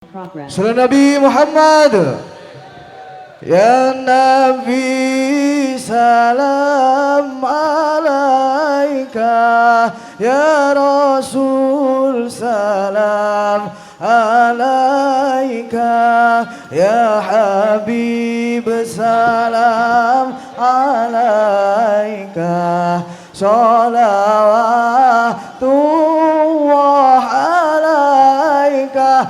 Progress. Salam Nabi Muhammad. Ya Nabi salam alaika, ya Rasul salam alaika, ya Habib salam alaika, salawatullah alaika,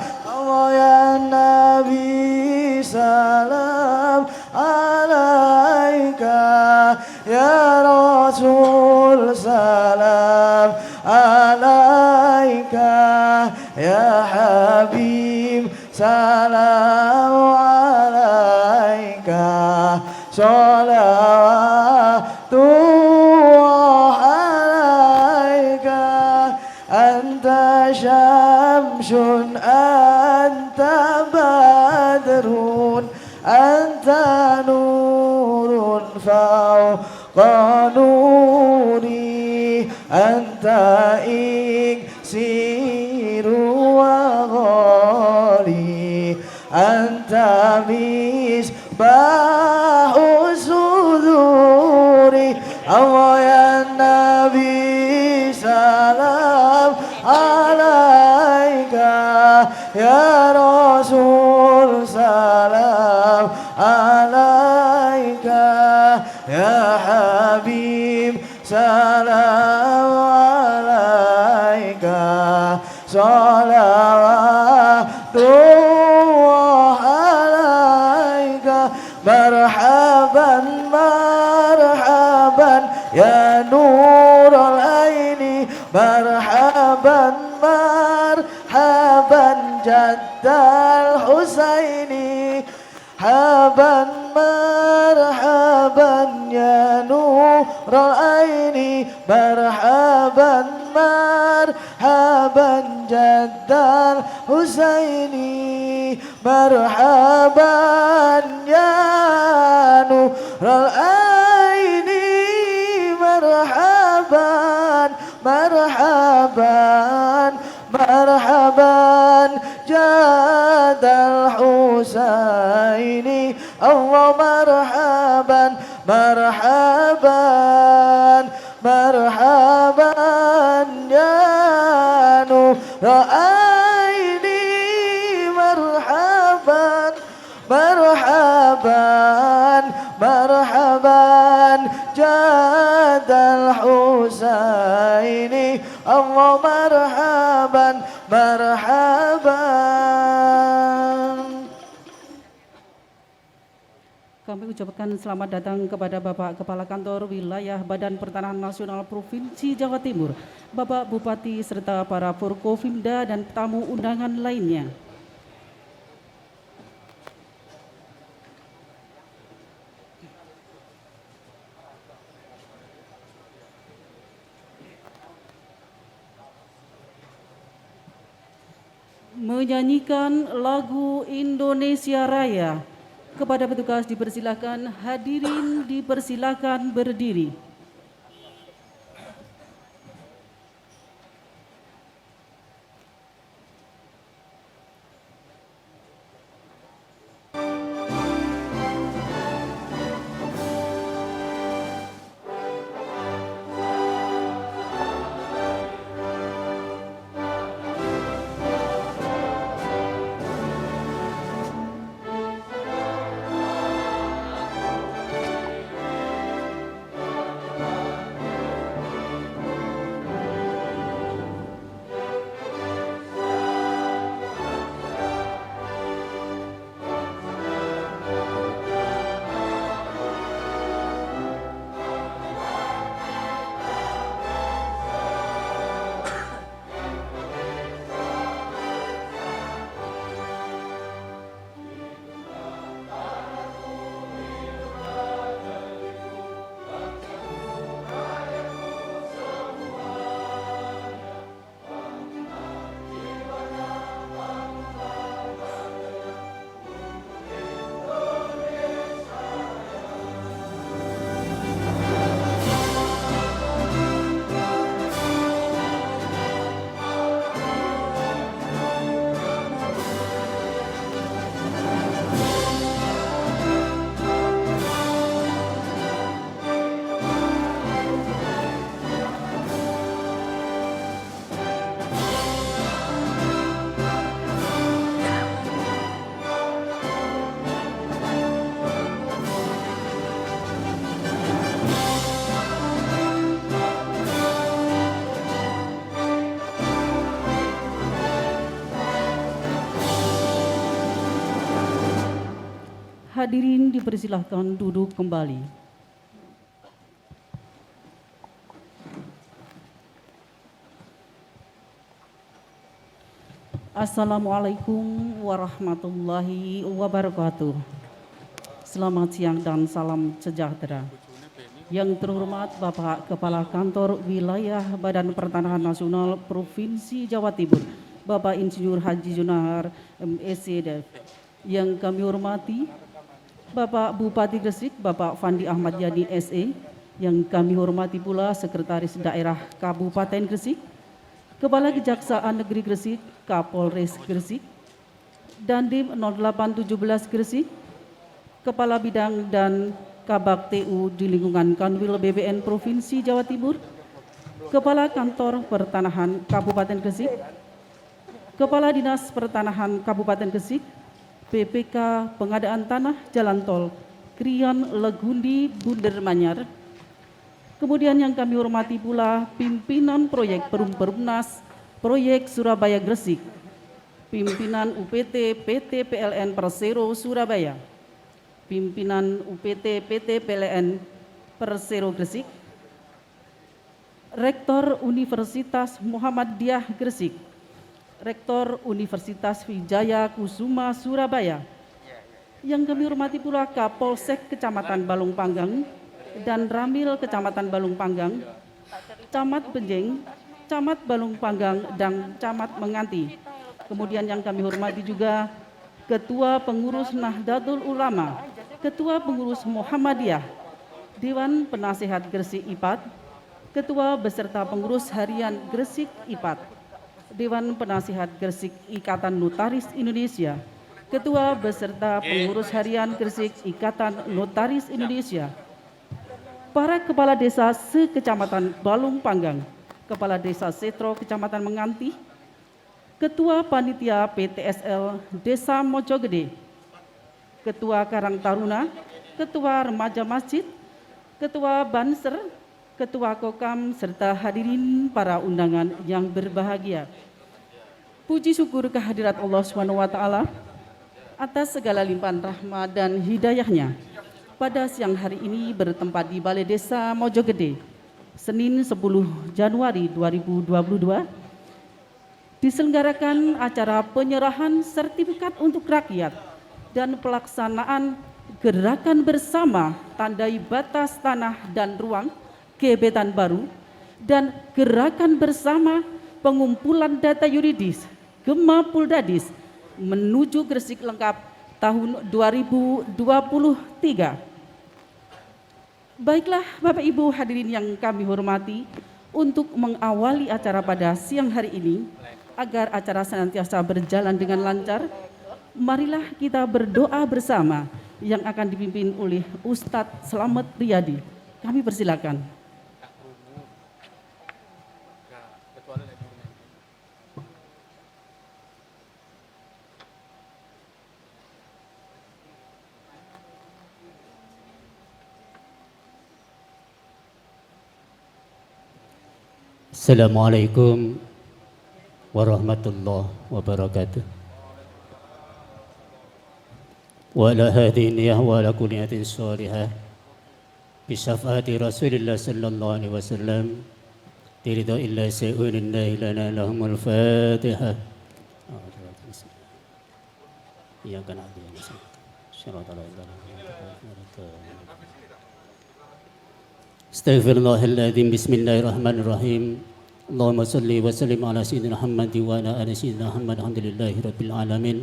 ya Nabi salam alaika, ya Rasul salam alaika, ya Habib salam alaika, salawatullah alaika, anta syamsun anta badrun anta nurun fawqa nuri, anta iksiru wa ghali, anta misbahu suduri. Allah ya Nabi salam alaika, ya Rasul salam alaika, ya Habib salam alaika, salawatullah alaika. Marhaban marhaban ya nurul aini, marhaban marhaban jaddal husaini, haban marhaban ya nurul aini, marhaban marhaban jaddal husaini, marhaban ya nurul aini, marhaban marhaban marhaban jadal husaini. Allah marhaban marhaban marhaban ya nur aini, marhaban marhaban marhaban jadal husaini. Allah marhaban marhaban. Kami ucapkan selamat datang kepada Bapak Kepala Kantor Wilayah Badan Pertanahan Nasional Provinsi Jawa Timur, Bapak Bupati serta para Forkopimda dan tamu undangan lainnya. Menyanyikan lagu Indonesia Raya. Kepada petugas dipersilakan, hadirin dipersilakan berdiri. Hadirin dipersilahkan duduk kembali. Assalamualaikum warahmatullahi wabarakatuh. Selamat siang dan salam sejahtera. Yang terhormat Bapak Kepala Kantor Wilayah Badan Pertanahan Nasional Provinsi Jawa Timur, Bapak Insinyur Haji Junahar MSc. Yang kami hormati Bapak Bupati Gresik, Bapak Fandi Ahmad Yani SE. Yang kami hormati pula Sekretaris Daerah Kabupaten Gresik, Kepala Kejaksaan Negeri Gresik, Kapolres Gresik, Dandim 0817 Gresik, Kepala Bidang dan Kabak TU di lingkungan Kanwil BPN Provinsi Jawa Timur, Kepala Kantor Pertanahan Kabupaten Gresik, Kepala Dinas Pertanahan Kabupaten Gresik, PPK Pengadaan Tanah Jalan Tol Krian Legundi Bunder Manyar. Kemudian yang kami hormati pula pimpinan proyek Perumnas Proyek Surabaya Gresik, pimpinan UPT PT PLN Persero Surabaya, pimpinan UPT PT PLN Persero Gresik, Rektor Universitas Muhammadiyah Gresik, Rektor Universitas Wijaya Kusuma Surabaya. Yang kami hormati pula Kapolsek Kecamatan Balong Panggang dan Ramil Kecamatan Balong Panggang, Camat Benjeng, Camat Balong Panggang, dan Camat Menganti. Kemudian yang kami hormati juga Ketua Pengurus Nahdlatul Ulama, Ketua Pengurus Muhammadiyah, Dewan Penasehat Gresik IPAD, Ketua beserta Pengurus Harian Gresik IPAD, Dewan Penasehat Gresik Ikatan Notaris Indonesia, Ketua beserta Pengurus Harian Gresik Ikatan Notaris Indonesia, para Kepala Desa se-Kecamatan Balong Panggang, Kepala Desa Setro Kecamatan Menganti, Ketua Panitia PTSL Desa Mojogede, Ketua Karang Taruna, Ketua Remaja Masjid, Ketua Banser, Ketua Kokam, serta hadirin para undangan yang berbahagia. Puji syukur kehadirat Allah SWT atas segala limpahan rahmat dan hidayahnya. Pada siang hari ini bertempat di Balai Desa Mojogede, Senin 10 Januari 2022, diselenggarakan acara penyerahan sertifikat untuk rakyat dan pelaksanaan gerakan bersama tandai batas tanah dan ruang gebetan baru dan gerakan bersama pengumpulan data yuridis Gema Puldadis menuju Gresik lengkap tahun 2023. Baiklah Bapak Ibu hadirin yang kami hormati, untuk mengawali acara pada siang hari ini, agar acara senantiasa berjalan dengan lancar, marilah kita berdoa bersama yang akan dipimpin oleh Ustadz Slamet Riyadi. Kami persilakan. Assalamualaikum warahmatullahi wabarakatuh. Wa ala hadhihi niyyah wa ala kulli niyatin shalihah bi syafaati Rasulillah sallallahu alaihi wasallam tirida illa sa'un lillahi lana lahumul Fatihah. Iya kan ada yang Astaghfirullahaladzim. Bismillahirrahmanirrahim. Allahumma salli wa sallim ala sayyidina Muhammad wa ala ali sayyidina Muhammad. Alhamdulillahi rabbil alamin.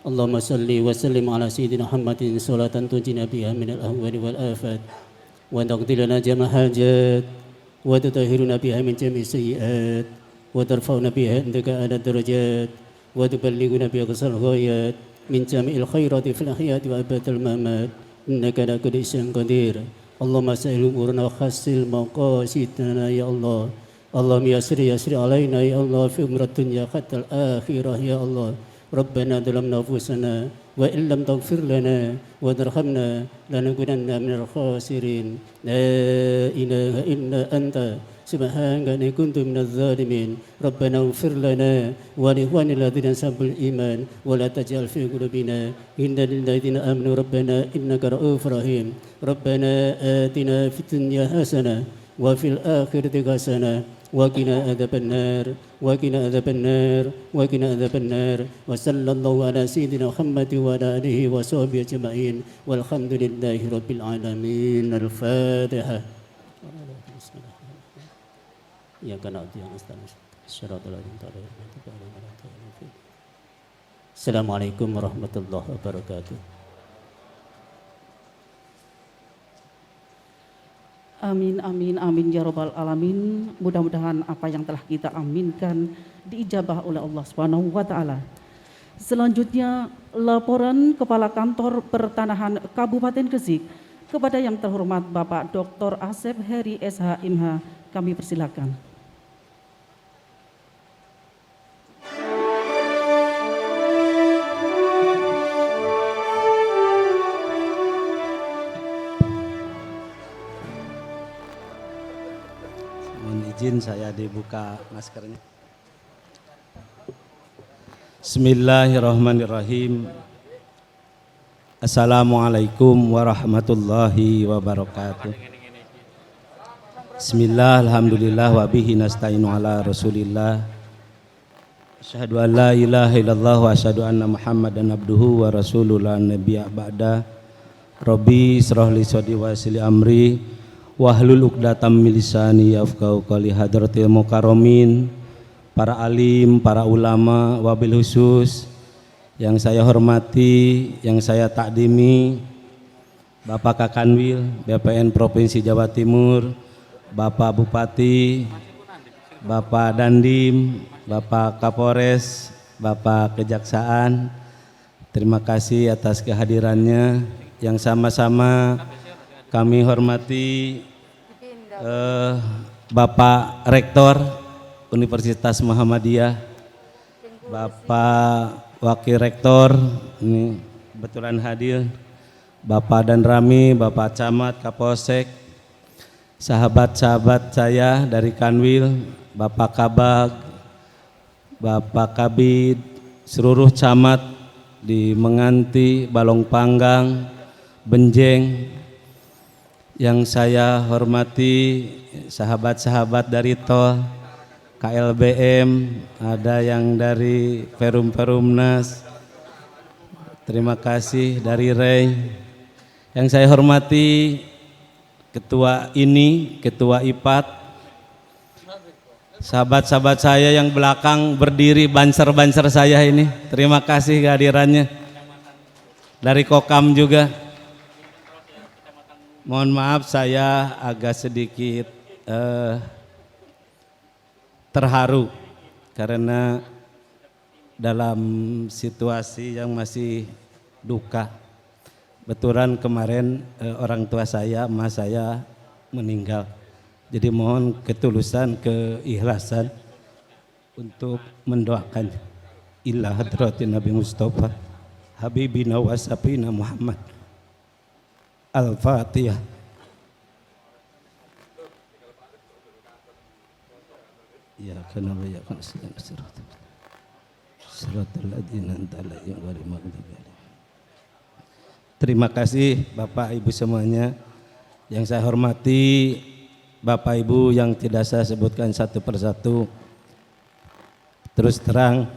Allahumma salli wa sallim ala sayyidina Muhammadin salatan tunjina biha minal ahwali wal afat wa taqdi lana jama' hajat wa tutahhiruna biha min jami' sayyi'at wa tarfa'una biha indaka ala darajat wa tuballighuna biha aqsal ghayat min jami'il khairati fil hayati wa abatal mamat innaka ala kulli syai'in qadir. Allahumma sa'il umurna khassil maqasidana ya Allah. Allahumma yasri alaina ya Allah fi umrat dunya hatta al-akhirah ya Allah. Rabbana dhalamna anfusana wa in lam taghfir lana wa tarhamna lanakunanna minal khasirin. La ilaha illa anta سبحانك إني كنت من الظالمين ربنا اغفر لنا ولإخواننا الذين سبقوا الإيمان ولا تجعل في قلوبنا غلا للذين آمنوا ربنا إنك رؤوف رحيم ربنا آتنا في الدنيا حسنة وفي الآخرة حسنة وقنا عذاب النار وقنا عذاب النار وقنا عذاب النار وصلى الله على سيدنا محمد وعلى آله وصحبه أجمعين والحمد لله رب العالمين الفاتحة Ya kana yang Assalamualaikum warahmatullahi wabarakatuh. Amin, amin, amin ya robbal alamin. Mudah-mudahan apa yang telah kita aminkan diijabah oleh Allah Subhanahu wa taala. Selanjutnya laporan Kepala Kantor Pertanahan Kabupaten Gresik kepada yang terhormat Bapak Dr. Asep Heri SH MH, kami persilakan. Izin saya dibuka maskernya. Bismillahirrahmanirrahim. Assalamualaikum warahmatullahi wabarakatuh. Bismillah, alhamdulillah, wa bihi nasta'inu ala rasulillah. Asyhadu an la ilaha illallah wa asyhadu anna muhammadan abduhu wa rasulullah nabiyya ba'da. Rabbi israh li sadri wa yassir li amri wahlul 'uqdatam min lisani yafqahu qawli. Hadratil mukarramin, para alim, para ulama, wabil khusus yang saya hormati, yang saya takdimi, Bapak Kakanwil BPN Provinsi Jawa Timur, Bapak Bupati, Bapak Dandim, Bapak Kapolres, Bapak Kejaksaan, terima kasih atas kehadirannya. Yang sama-sama kami hormati Bapak Rektor Universitas Muhammadiyah, Bapak Wakil Rektor, ini kebetulan hadir, Bapak Dan Rami, Bapak Camat, Kapolsek, sahabat-sahabat saya dari Kanwil, Bapak Kabag, Bapak Kabid, seluruh camat di Menganti, Balong Panggang, Benjeng. Yang saya hormati sahabat-sahabat dari Tol, KLBM, ada yang dari Perumnas, terima kasih dari REI. Yang saya hormati Ketua Ketua IPAT, sahabat-sahabat saya yang belakang berdiri, banser-banser saya ini, terima kasih kehadirannya. Dari Kokam juga. Mohon maaf saya agak sedikit terharu karena dalam situasi yang masih duka. Betulan kemarin orang tua saya, emas saya meninggal. Jadi mohon ketulusan, keikhlasan untuk mendoakan ila hadratin Nabi Mustafa Habibina wa Safina Muhammad. Al-Fatihah. Ya kana wa ya kana siratal ladzina an'amta alaihim ghairil maghdubi alaihim. Terima kasih Bapak Ibu semuanya. Yang saya hormati Bapak Ibu yang tidak saya sebutkan satu persatu. Terus terang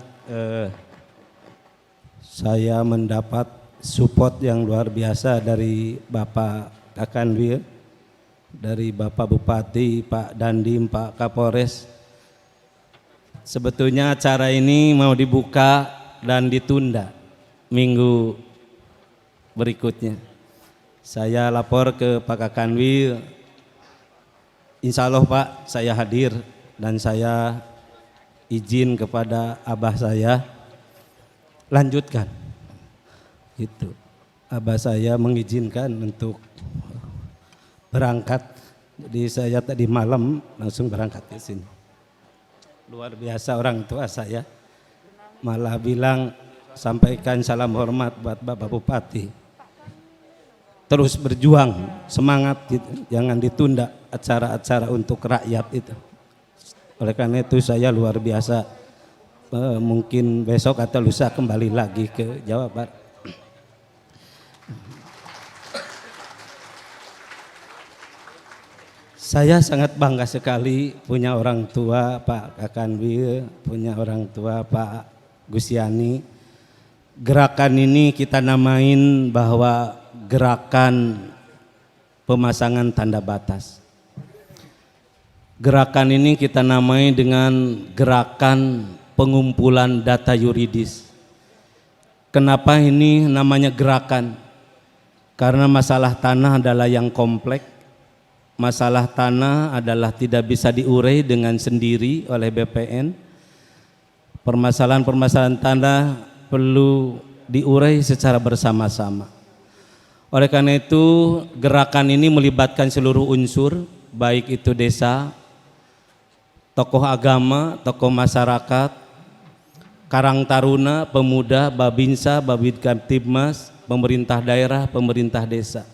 saya mendapat support yang luar biasa dari Bapak Kakanwil, dari Bapak Bupati, Pak Dandim, Pak Kapolres. Sebetulnya acara ini mau dibuka dan ditunda minggu berikutnya. Saya lapor ke Pak Kakanwil, insya Allah Pak saya hadir dan saya izin kepada abah saya lanjutkan. Gitu. Abah saya mengizinkan untuk berangkat, jadi saya tadi malam langsung berangkat ke sini. Luar biasa orang tua saya, malah bilang sampaikan salam hormat buat Bapak Bupati. Terus berjuang, semangat gitu, jangan ditunda. acara-acara untuk rakyat itu. Oleh karena itu saya luar biasa, mungkin besok atau lusa kembali lagi ke Jawa Barat. Saya sangat bangga sekali punya orang tua Pak Kakanwil, punya orang tua Pak Gusiani. Gerakan ini kita namain bahwa gerakan pemasangan tanda batas. Gerakan ini kita namai dengan gerakan pengumpulan data yuridis. Kenapa ini namanya gerakan? Karena masalah tanah adalah yang kompleks. Masalah tanah adalah tidak bisa diurai dengan sendiri oleh BPN. Permasalahan-permasalahan tanah perlu diurai secara bersama-sama. Oleh karena itu gerakan ini melibatkan seluruh unsur, baik itu desa, tokoh agama, tokoh masyarakat, Karang Taruna, pemuda, Babinsa, Babid Kamtibmas, pemerintah daerah, pemerintah desa.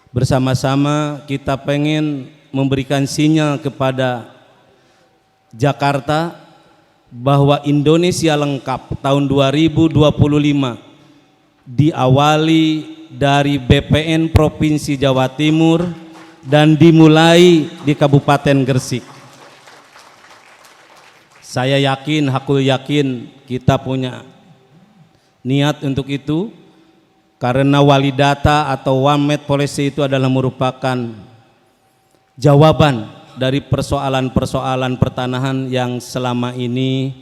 Bersama-sama kita pengen memberikan sinyal kepada Jakarta bahwa Indonesia lengkap tahun 2025 diawali dari BPN Provinsi Jawa Timur dan dimulai di Kabupaten Gresik. Saya yakin, aku yakin kita punya niat untuk itu. Karena wali data atau one map policy itu adalah merupakan jawaban dari persoalan-persoalan pertanahan yang selama ini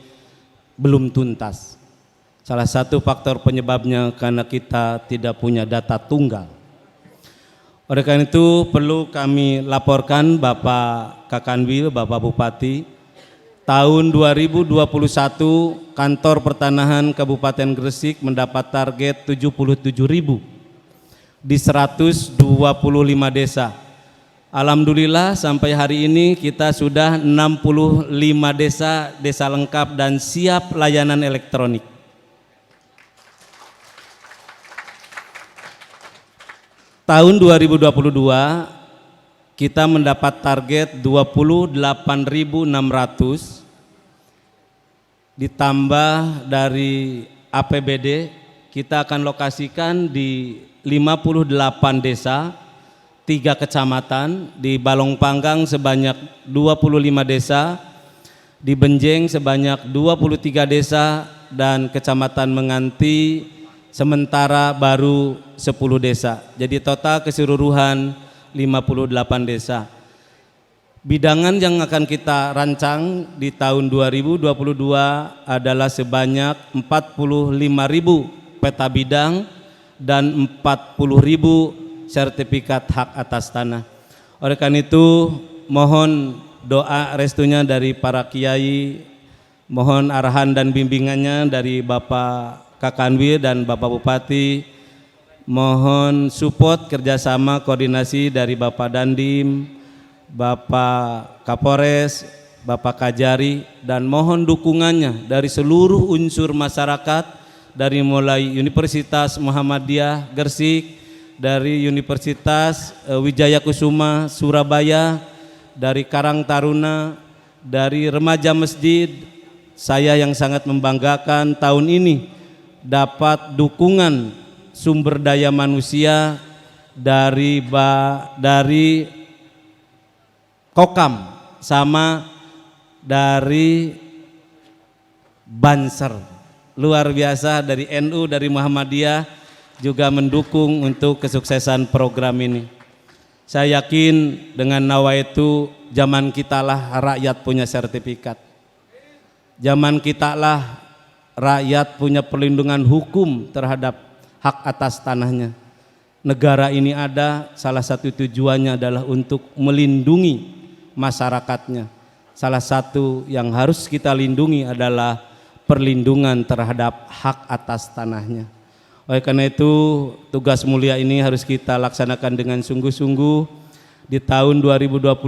belum tuntas. Salah satu faktor penyebabnya karena kita tidak punya data tunggal. Oleh karena itu perlu kami laporkan Bapak Kakanwil, Bapak Bupati, tahun 2021 kantor pertanahan Kabupaten Gresik mendapat target 77.000 di 125 desa. Alhamdulillah sampai hari ini kita sudah 65 desa lengkap dan siap layanan elektronik. Tahun 2022 kita mendapat target 28.600 ditambah dari APBD kita akan lokasikan di 58 desa, 3 kecamatan, di Balong Panggang sebanyak 25 desa, di Benjeng sebanyak 23 desa dan Kecamatan Menganti sementara baru 10 desa. Jadi total keseluruhan 58 desa. Bidangan yang akan kita rancang di tahun 2022 adalah sebanyak 45.000 peta bidang dan 40.000 sertifikat hak atas tanah. Oleh karena itu mohon doa restunya dari para kiai, mohon arahan dan bimbingannya dari Bapak Kakanwil dan Bapak Bupati, mohon support kerjasama koordinasi dari Bapak Dandim, Bapak Kapolres, Bapak Kajari, dan mohon dukungannya dari seluruh unsur masyarakat, dari mulai Universitas Muhammadiyah Gresik, dari Universitas Wijaya Kusuma Surabaya, dari Karang Taruna, dari remaja masjid. Saya yang sangat membanggakan tahun ini dapat dukungan sumber daya manusia dari Kokam sama dari Banser. Luar biasa dari NU, dari Muhammadiyah juga mendukung untuk kesuksesan program ini. Saya yakin dengan nawaitu zaman kita lah rakyat punya sertifikat. Zaman kita lah rakyat punya perlindungan hukum terhadap hak atas tanahnya. Negara ini ada, salah satu tujuannya adalah untuk melindungi masyarakatnya. Salah satu yang harus kita lindungi adalah perlindungan terhadap hak atas tanahnya. Oleh karena itu tugas mulia ini harus kita laksanakan dengan sungguh-sungguh. Di tahun 2022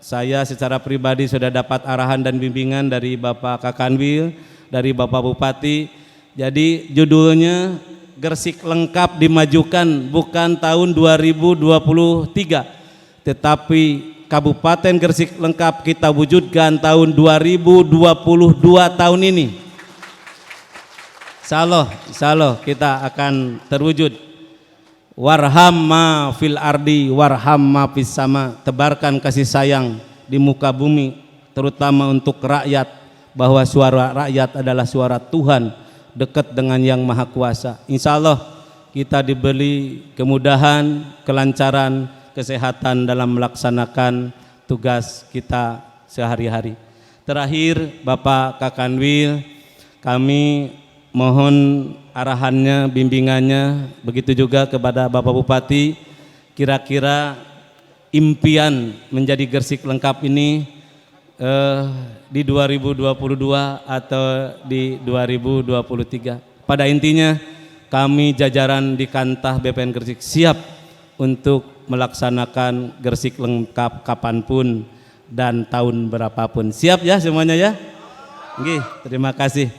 saya secara pribadi sudah dapat arahan dan bimbingan dari Bapak Kakanwil, dari Bapak Bupati. Jadi judulnya Gresik lengkap dimajukan, bukan tahun 2023, tetapi Kabupaten Gresik lengkap kita wujudkan tahun 2022 tahun ini. Insya Allah kita akan terwujud. Warham ma fil ardi warham ma fis sama, tebarkan kasih sayang di muka bumi terutama untuk rakyat, bahwa suara rakyat adalah suara Tuhan, dekat dengan yang maha kuasa. Insya Allah kita diberi kemudahan, kelancaran, kesehatan dalam melaksanakan tugas kita sehari-hari. Terakhir Bapak Kakanwil, kami mohon arahannya, bimbingannya, begitu juga kepada Bapak Bupati, kira-kira impian menjadi Gresik lengkap ini di 2022 atau di 2023. Pada intinya kami jajaran di Kantah BPN Gresik siap untuk melaksanakan Gresik lengkap kapanpun dan tahun berapapun. Siap ya semuanya ya? Nggih, terima kasih.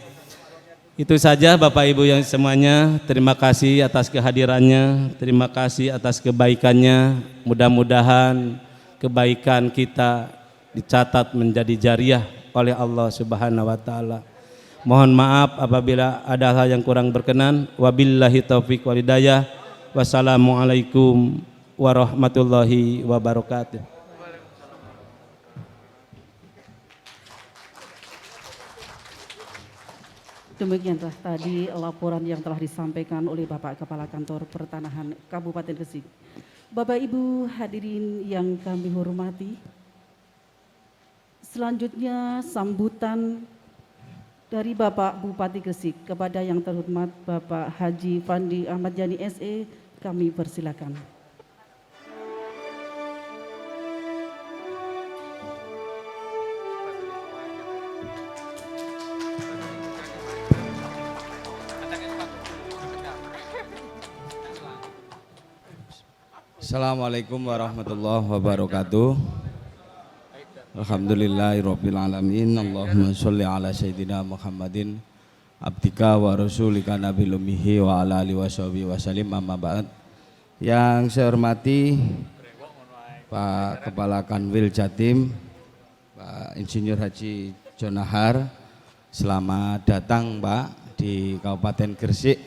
Itu saja Bapak Ibu yang semuanya, terima kasih atas kehadirannya, terima kasih atas kebaikannya. Mudah-mudahan kebaikan kita dicatat menjadi jariah oleh Allah Subhanahu wa taala. Mohon maaf apabila ada hal yang kurang berkenan. Wabillahi taufik wal hidayah. Wassalamualaikum warahmatullahi wabarakatuh. Demikianlah tadi laporan yang telah disampaikan oleh Bapak Kepala Kantor Pertanahan Kabupaten Gresik. Bapak Ibu hadirin yang kami hormati, selanjutnya sambutan dari Bapak Bupati Gresik kepada yang terhormat Bapak Haji Fandi Ahmad Yani SE, kami persilakan. Assalamualaikum warahmatullahi wabarakatuh. Alhamdulillahirabbil alamin. Allahumma sholli ala sayyidina Muhammadin abdika wa rasulika nabil ummihi wa ala alihi washabihi wasallim, amma ba'd. Yang saya hormati Pak Kepala Kanwil Jatim, Pak Insinyur Haji Jonahar, selamat datang Pak di Kabupaten Gresik.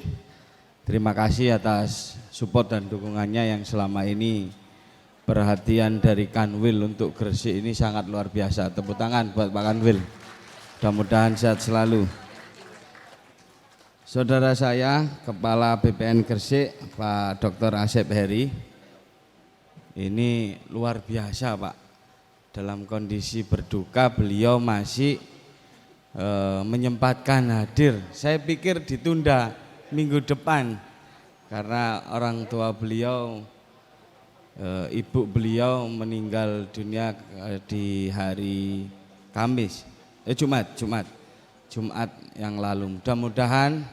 Terima kasih atas support dan dukungannya yang selama ini, perhatian dari Kanwil untuk Gresik ini sangat luar biasa. Tepuk tangan buat Pak Kanwil, mudah-mudahan sehat selalu. Saudara saya Kepala BPN Gresik Pak Dr. Asep Heri, ini luar biasa Pak, dalam kondisi berduka beliau masih menyempatkan hadir. Saya pikir ditunda minggu depan karena orang tua beliau, ibu beliau meninggal dunia di hari Jumat yang lalu. Mudah-mudahan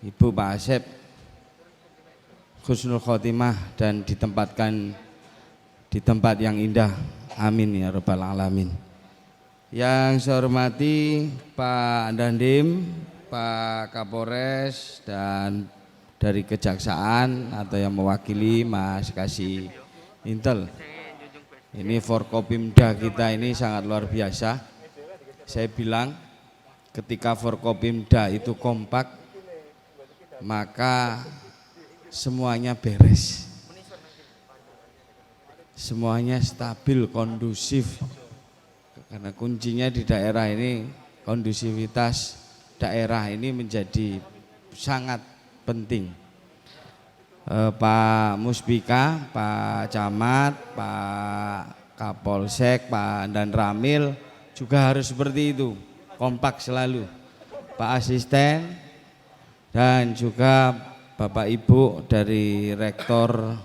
Ibu Pak Asep husnul khotimah dan ditempatkan di tempat yang indah. Amin ya rabbal alamin. Yang saya hormati Pak Dandim, Pak Kapolres, dan dari Kejaksaan atau yang mewakili Mas Kasih Intel. Ini Forkopimda kita ini sangat luar biasa. Saya bilang ketika Forkopimda itu kompak, maka semuanya beres. Semuanya stabil, kondusif. Karena kuncinya di daerah ini, kondusivitas daerah ini menjadi sangat penting. Pak Musbika, Pak Camat, Pak Kapolsek, Pak dan Ramil juga harus seperti itu, kompak selalu. Pak Asisten dan juga Bapak Ibu dari Rektor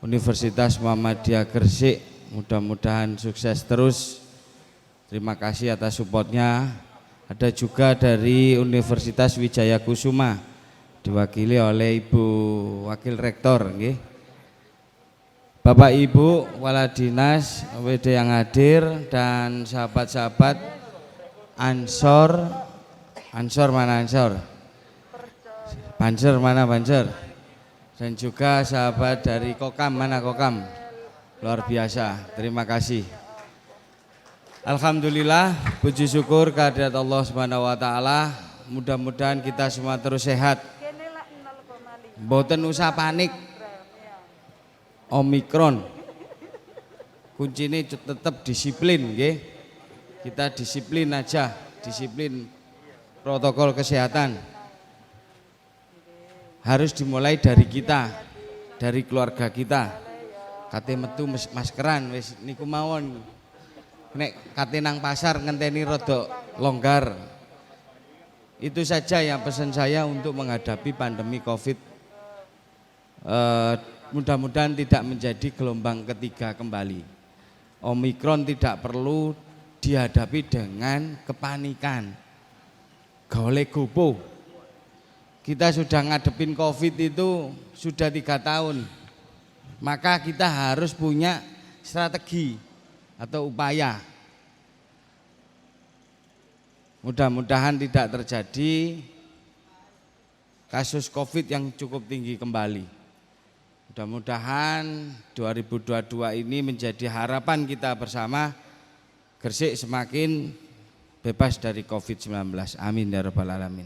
Universitas Muhammadiyah Gresik, mudah-mudahan sukses terus. Terima kasih atas supportnya. Ada juga dari Universitas Wijaya Kusuma, diwakili oleh Ibu Wakil Rektor, nggih. Bapak Ibu Kepala Dinas WD yang hadir dan sahabat-sahabat Ansor mana Ansor? Banser mana Banser? Dan juga sahabat dari Kokam, mana Kokam? Luar biasa, terima kasih. Alhamdulillah, puji syukur kehadirat Allah Subhanahu wa taala. Mudah-mudahan kita semua terus sehat. Mboten usah panik. Omikron. Kuncinya tetap disiplin, nggih. Kita disiplin aja, disiplin protokol kesehatan. Harus dimulai dari kita, dari keluarga kita. Kate metu maskeran wis niku mawon. Nek kate nang pasar ngenteni rada longgar. Itu saja yang pesan saya untuk menghadapi pandemi Covid. Mudah-mudahan tidak menjadi gelombang ketiga kembali. Omikron tidak perlu dihadapi dengan kepanikan. Golek gopo. Kita sudah ngadepin Covid itu sudah 3 tahun. Maka kita harus punya strategi atau upaya. Mudah-mudahan tidak terjadi kasus Covid yang cukup tinggi kembali. Mudah-mudahan 2022 ini menjadi harapan kita bersama, Gresik semakin bebas dari Covid-19. Amin ya rabbal alamin.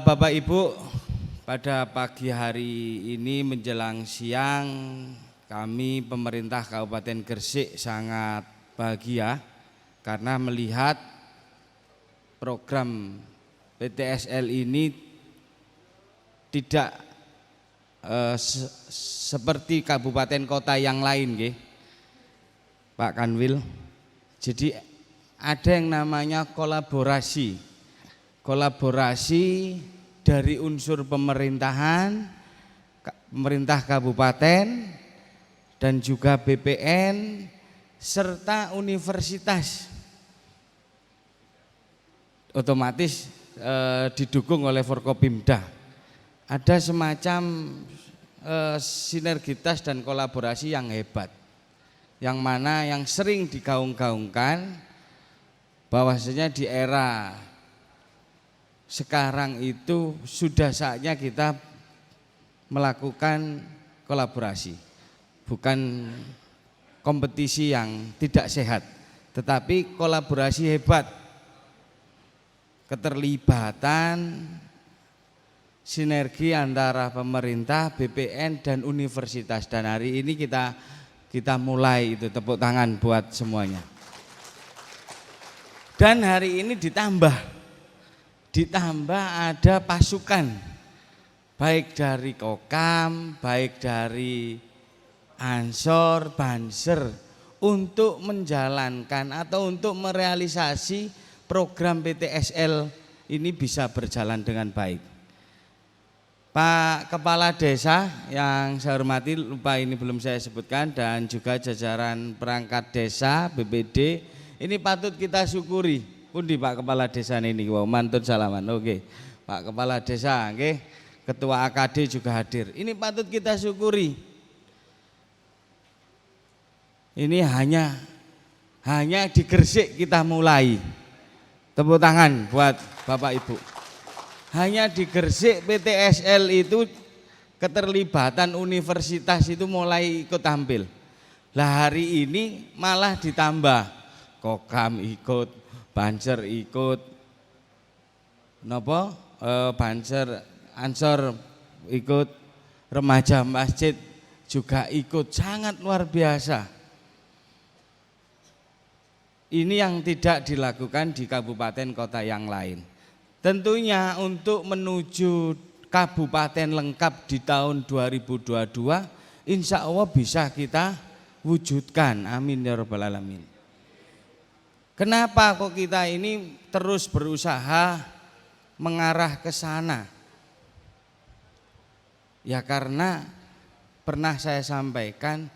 Bapak Ibu, pada pagi hari ini menjelang siang kami pemerintah Kabupaten Gresik sangat bahagia karena melihat program PTSL ini tidak seperti kabupaten kota yang lain, nggih, Pak Kanwil. Jadi ada yang namanya kolaborasi dari unsur pemerintahan, pemerintah kabupaten dan juga BPN serta universitas. Otomatis didukung oleh Forkopimda. Ada semacam sinergitas dan kolaborasi yang hebat, yang mana yang sering digaung-gaungkan bahwasanya di era sekarang itu sudah saatnya kita melakukan kolaborasi, bukan kompetisi yang tidak sehat, tetapi kolaborasi hebat. Keterlibatan sinergi antara pemerintah, BPN dan universitas, dan hari ini kita mulai itu, tepuk tangan buat semuanya. Dan hari ini ditambah ada pasukan baik dari Kokam, baik dari Ansor, Banser untuk menjalankan atau untuk merealisasi program PTSL ini bisa berjalan dengan baik. Pak Kepala Desa yang saya hormati, lupa ini belum saya sebutkan, dan juga jajaran perangkat desa BPD, ini patut kita syukuri. Pundi Pak Kepala Desa ini, wow, mantun salaman. Oke, Pak Kepala Desa, oke, Ketua AKD juga hadir. Ini patut kita syukuri. Ini hanya di Gresik kita mulai. Tepuk tangan buat Bapak Ibu. Hanya di Gresik PTSL itu keterlibatan universitas itu mulai ikut tampil. Lah hari ini malah ditambah, Kokam ikut, Banser ikut, Banser, Ansor ikut, remaja masjid juga ikut, sangat luar biasa. Ini yang tidak dilakukan di kabupaten kota yang lain. Tentunya untuk menuju kabupaten lengkap di tahun 2022, insya Allah bisa kita wujudkan. Amin ya rabbal alamin. Kenapa kok kita ini terus berusaha mengarah ke sana? Ya karena pernah saya sampaikan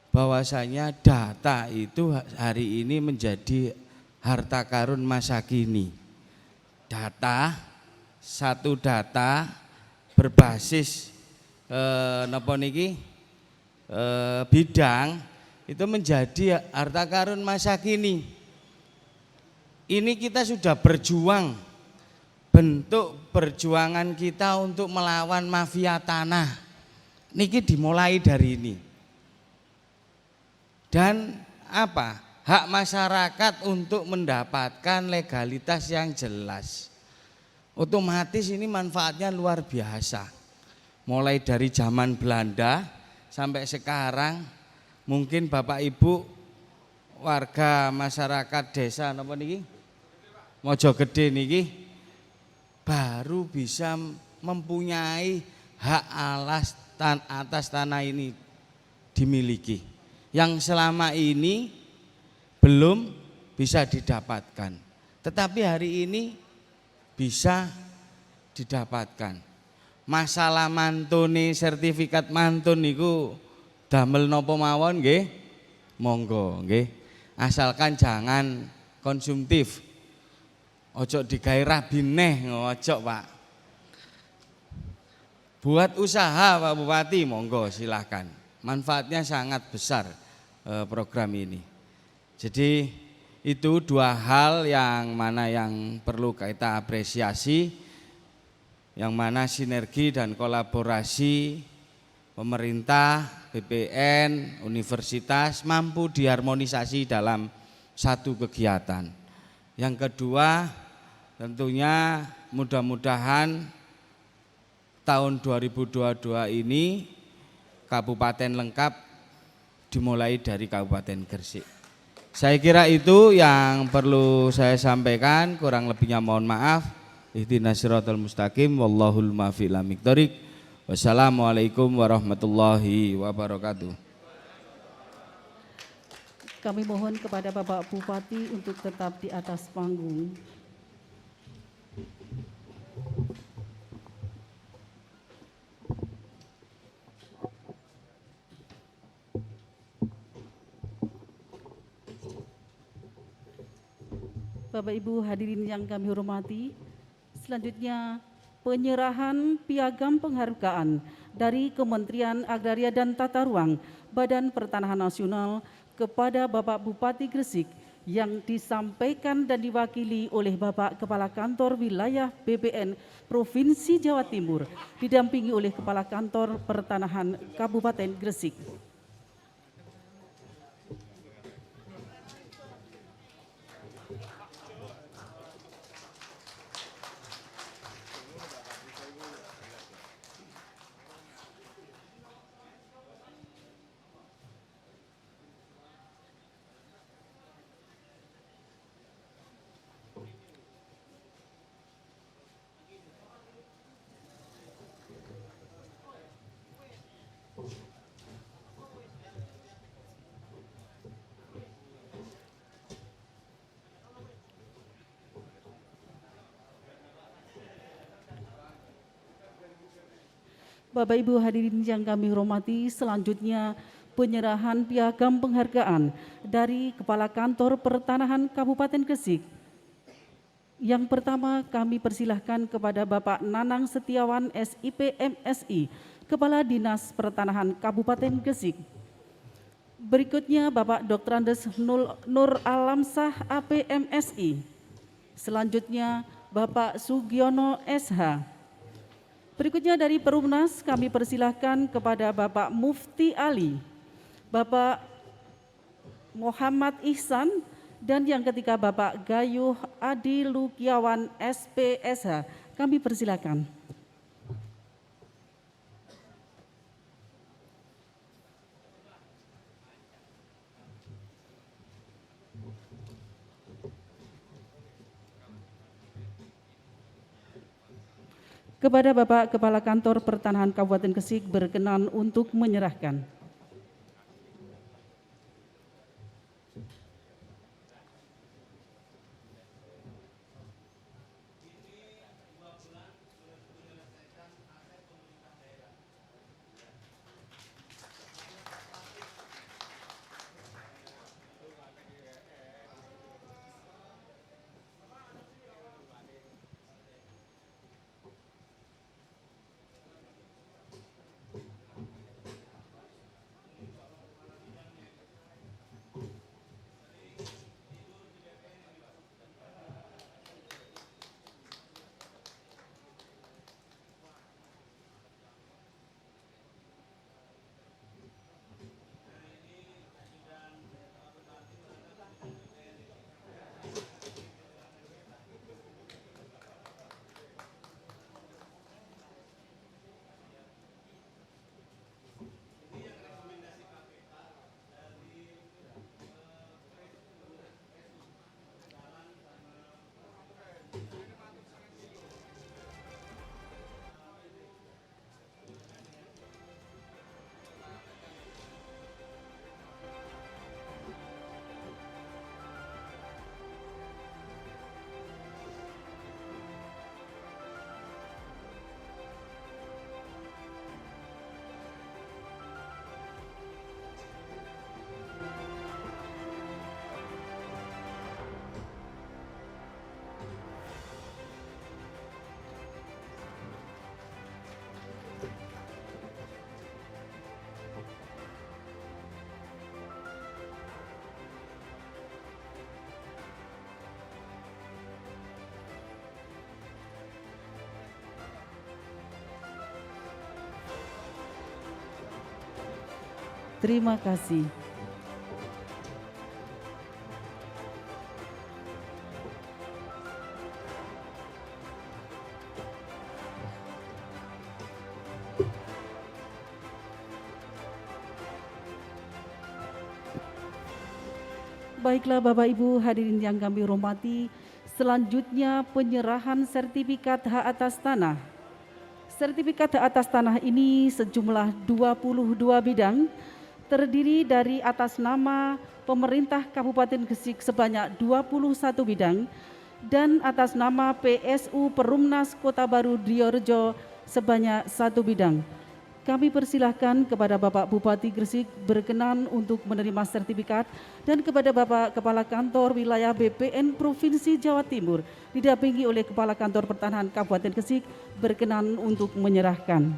bahwasanya data itu hari ini menjadi harta karun masa kini. Satu data berbasis bidang itu menjadi harta karun masa kini. Ini kita sudah berjuang, bentuk perjuangan kita untuk melawan mafia tanah. Niki dimulai dari ini. dan apa? Hak masyarakat untuk mendapatkan legalitas yang jelas. Otomatis ini manfaatnya luar biasa. Mulai dari zaman Belanda sampai sekarang, mungkin Bapak Ibu warga masyarakat desa napa niki? Mojogede niki baru bisa mempunyai hak atas tanah ini dimiliki, yang selama ini belum bisa didapatkan, tetapi hari ini bisa didapatkan. Masalah mantune, sertifikat mantun niku damel napa mawon nggih, monggo nggih, asalkan jangan konsumtif. Ojo digawe rabi neh, ojo Pak. Buat usaha Pak Bupati, monggo silahkan. Manfaatnya sangat besar program ini. Jadi itu dua hal yang mana yang perlu kita apresiasi, yang mana sinergi dan kolaborasi pemerintah, BPN, universitas mampu diharmonisasi dalam satu kegiatan. Yang kedua, tentunya mudah-mudahan tahun 2022 ini kabupaten lengkap dimulai dari Kabupaten Gresik. Saya kira itu yang perlu saya sampaikan, kurang lebihnya mohon maaf. Ihdinas siratal mustaqim, wallahul muwaffiq ila aqwamit. Wassalamualaikum warahmatullahi wabarakatuh. Kami mohon kepada Bapak Bupati untuk tetap di atas panggung. Bapak Ibu hadirin yang kami hormati, selanjutnya penyerahan piagam penghargaan dari Kementerian Agraria dan Tata Ruang Badan Pertanahan Nasional kepada Bapak Bupati Gresik yang disampaikan dan diwakili oleh Bapak Kepala Kantor Wilayah BPN Provinsi Jawa Timur didampingi oleh Kepala Kantor Pertanahan Kabupaten Gresik. Bapak Ibu hadirin yang kami hormati, selanjutnya penyerahan piagam penghargaan dari Kepala Kantor Pertanahan Kabupaten Gresik. Yang pertama kami persilahkan kepada Bapak Nanang Setiawan SIP MSI, Kepala Dinas Pertanahan Kabupaten Gresik. Berikutnya Bapak Dr. Andes Nur Alamsah APMSI. Selanjutnya Bapak Sugiono SH. Berikutnya dari Perumnas kami persilahkan kepada Bapak Mufti Ali, Bapak Muhammad Ihsan, dan yang ketiga Bapak Gayuh Adi Lukiawan SPSH. Kami persilahkan. Kepada Bapak Kepala Kantor Pertanahan Kabupaten Gresik berkenan untuk menyerahkan. Terima kasih. Baiklah Bapak Ibu hadirin yang kami hormati, selanjutnya penyerahan sertifikat hak atas tanah. Sertifikat hak atas tanah ini sejumlah 22 bidang, terdiri dari atas nama pemerintah Kabupaten Gresik sebanyak 21 bidang, dan atas nama PSU Perumnas Kota Baru Diorejo sebanyak 1 bidang. Kami persilahkan kepada Bapak Bupati Gresik berkenan untuk menerima sertifikat dan kepada Bapak Kepala Kantor Wilayah BPN Provinsi Jawa Timur didampingi oleh Kepala Kantor Pertanahan Kabupaten Gresik berkenan untuk menyerahkan.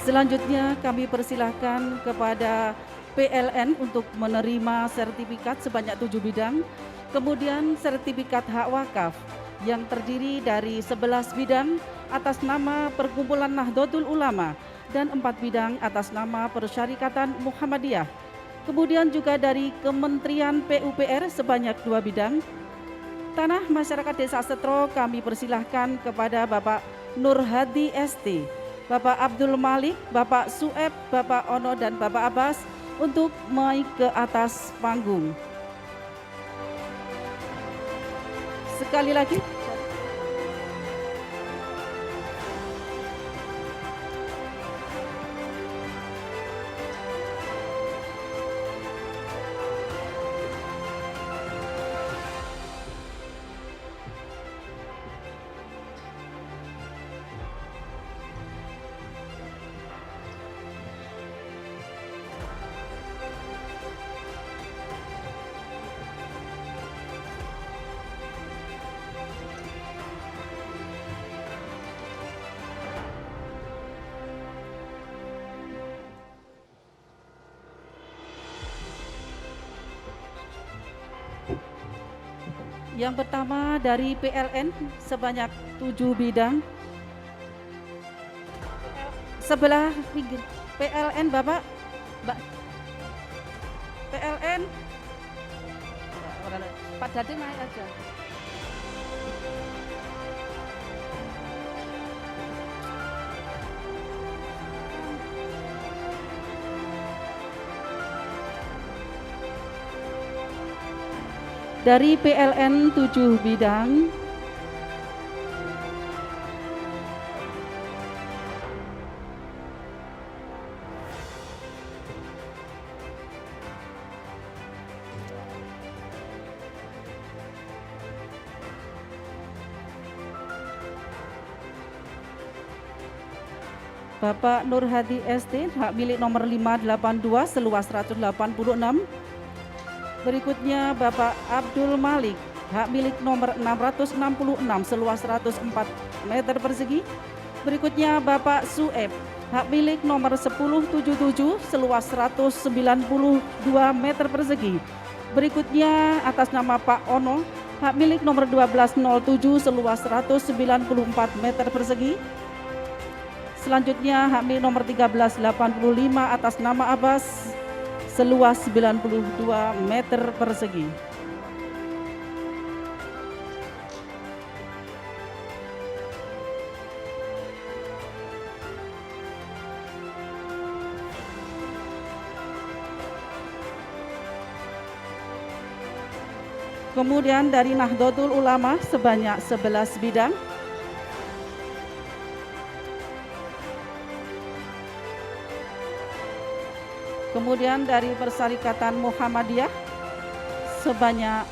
Selanjutnya kami persilahkan kepada PLN untuk menerima sertifikat sebanyak 7 bidang, kemudian sertifikat hak wakaf yang terdiri dari 11 bidang atas nama Perkumpulan Nahdlatul Ulama dan 4 bidang atas nama Persyarikatan Muhammadiyah. Kemudian juga dari Kementerian PUPR sebanyak 2 bidang. Tanah Masyarakat Desa Setro kami persilahkan kepada Bapak Nur Hadi ST, Bapak Abdul Malik, Bapak Sueb, Bapak Ono, dan Bapak Abbas untuk naik ke atas panggung. Sekali lagi. Yang pertama dari PLN sebanyak 7 bidang. Sebelah pinggir PLN Bapak, Mbak. PLN Pak Dadi naik aja. Dari PLN 7 bidang. Bapak Nur Hadi ST, hak milik nomor 582 seluas 186. Berikutnya Bapak Abdul Malik, hak milik nomor 666 seluas 104 meter persegi. Berikutnya Bapak Sueb, hak milik nomor 1077 seluas 192 meter persegi. Berikutnya atas nama Pak Ono, hak milik nomor 1207 seluas 194 meter persegi. Selanjutnya hak milik nomor 1385 atas nama Abbas seluas 92 meter persegi. Kemudian dari Nahdlatul Ulama sebanyak 11 bidang. Kemudian dari Perserikatan Muhammadiyah sebanyak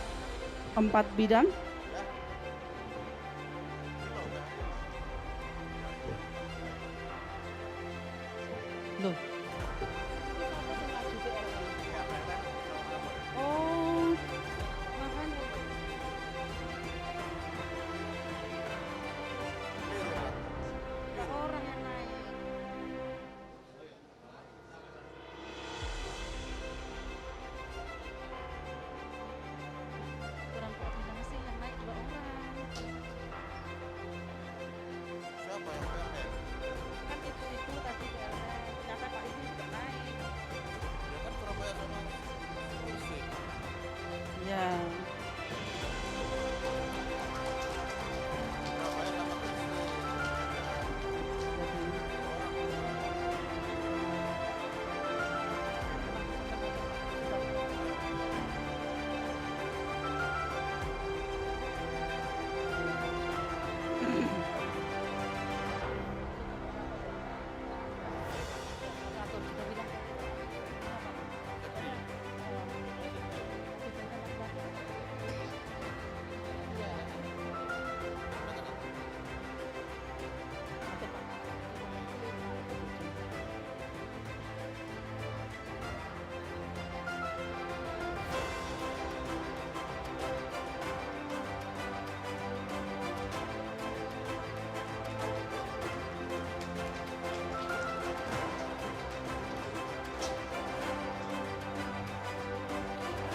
4 bidang. Loh. Oh, makanya. Orang yang naik. Kurang Pak Bidang sih yang naik 2 orang. Siapa yang PLN? Kan itu tadi kata Pak itu juga naik. Ya kan Surabaya sama Gresik. Ya. Surabaya sama Gresik.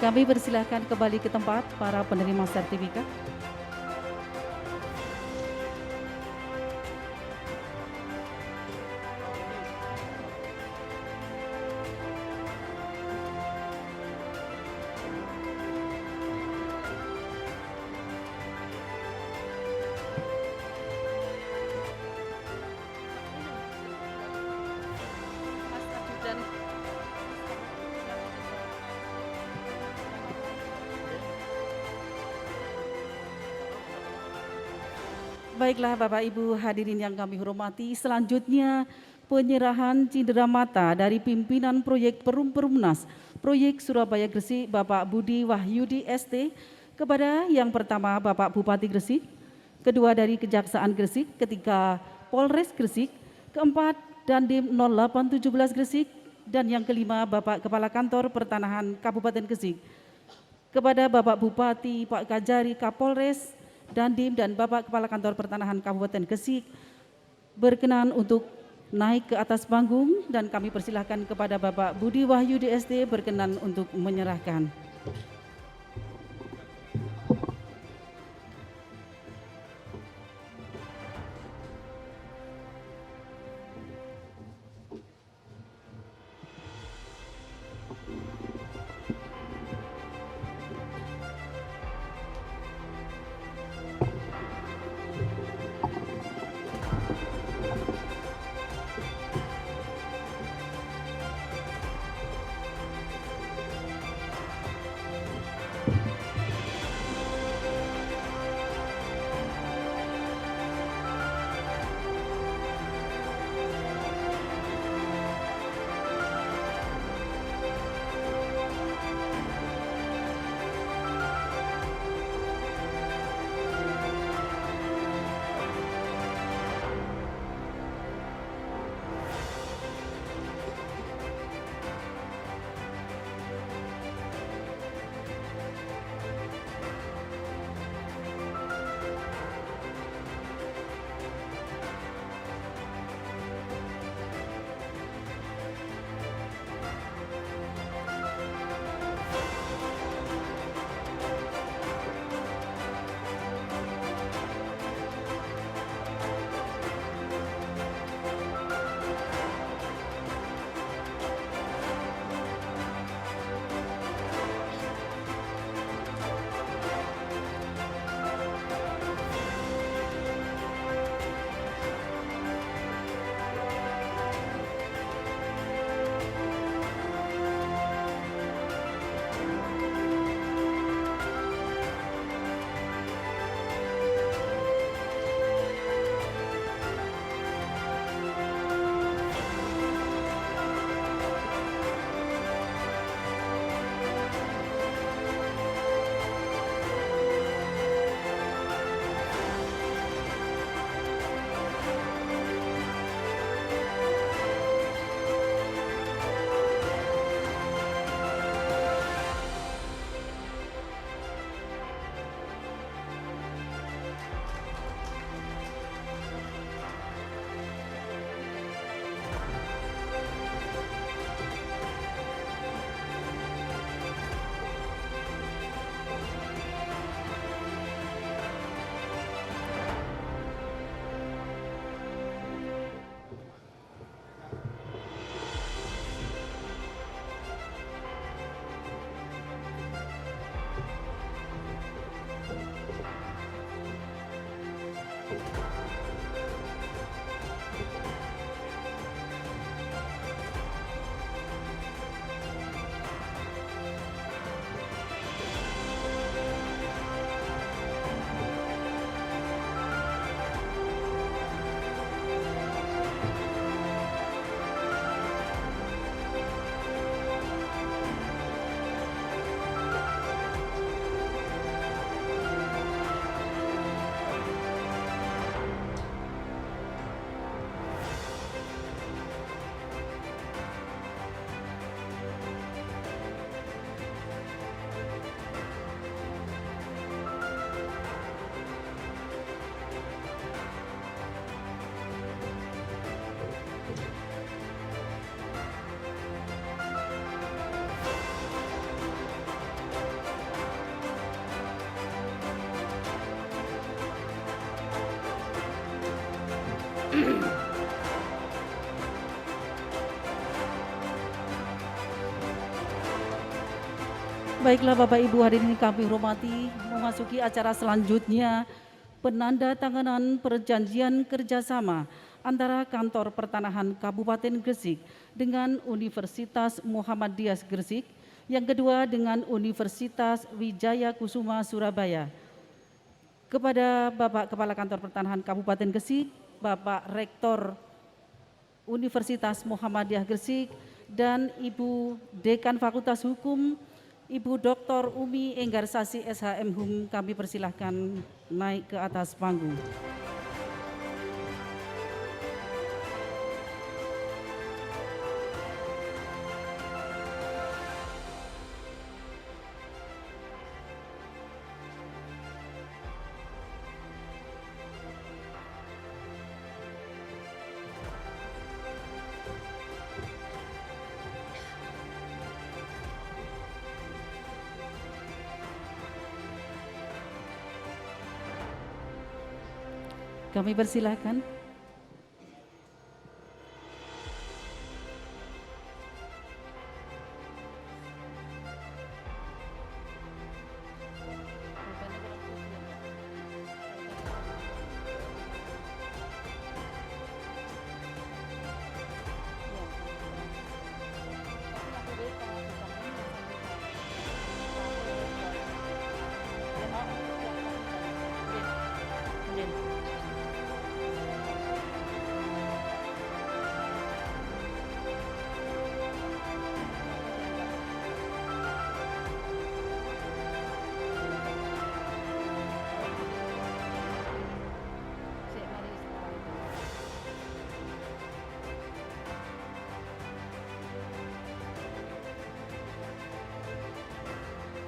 Kami persilahkan kembali ke tempat para penerima sertifikat. Baiklah Bapak Ibu hadirin yang kami hormati, selanjutnya penyerahan cindera mata dari pimpinan proyek Perumnas Proyek Surabaya Gresik Bapak Budi Wahyudi ST kepada yang pertama Bapak Bupati Gresik, kedua dari Kejaksaan Gresik, ketiga Polres Gresik, keempat Dandim 0817 Gresik, dan yang kelima Bapak Kepala Kantor Pertanahan Kabupaten Gresik. Kepada Bapak Bupati, Pak Kajari, Kapolres, Dandim, dan Bapak Kepala Kantor Pertanahan Kabupaten Gresik berkenan untuk naik ke atas panggung dan kami persilahkan kepada Bapak Budi Wahyudi ST berkenan untuk menyerahkan. Baiklah Bapak Ibu hadirin kami hormati, memasuki acara selanjutnya penandatanganan perjanjian kerjasama antara Kantor Pertanahan Kabupaten Gresik dengan Universitas Muhammadiyah Gresik, yang kedua dengan Universitas Wijaya Kusuma Surabaya. Kepada Bapak Kepala Kantor Pertanahan Kabupaten Gresik, Bapak Rektor Universitas Muhammadiyah Gresik, dan Ibu Dekan Fakultas Hukum, Ibu Dr. Umi Enggarsasi SHM HUM, kami persilahkan naik ke atas panggung. Kami persilahkan.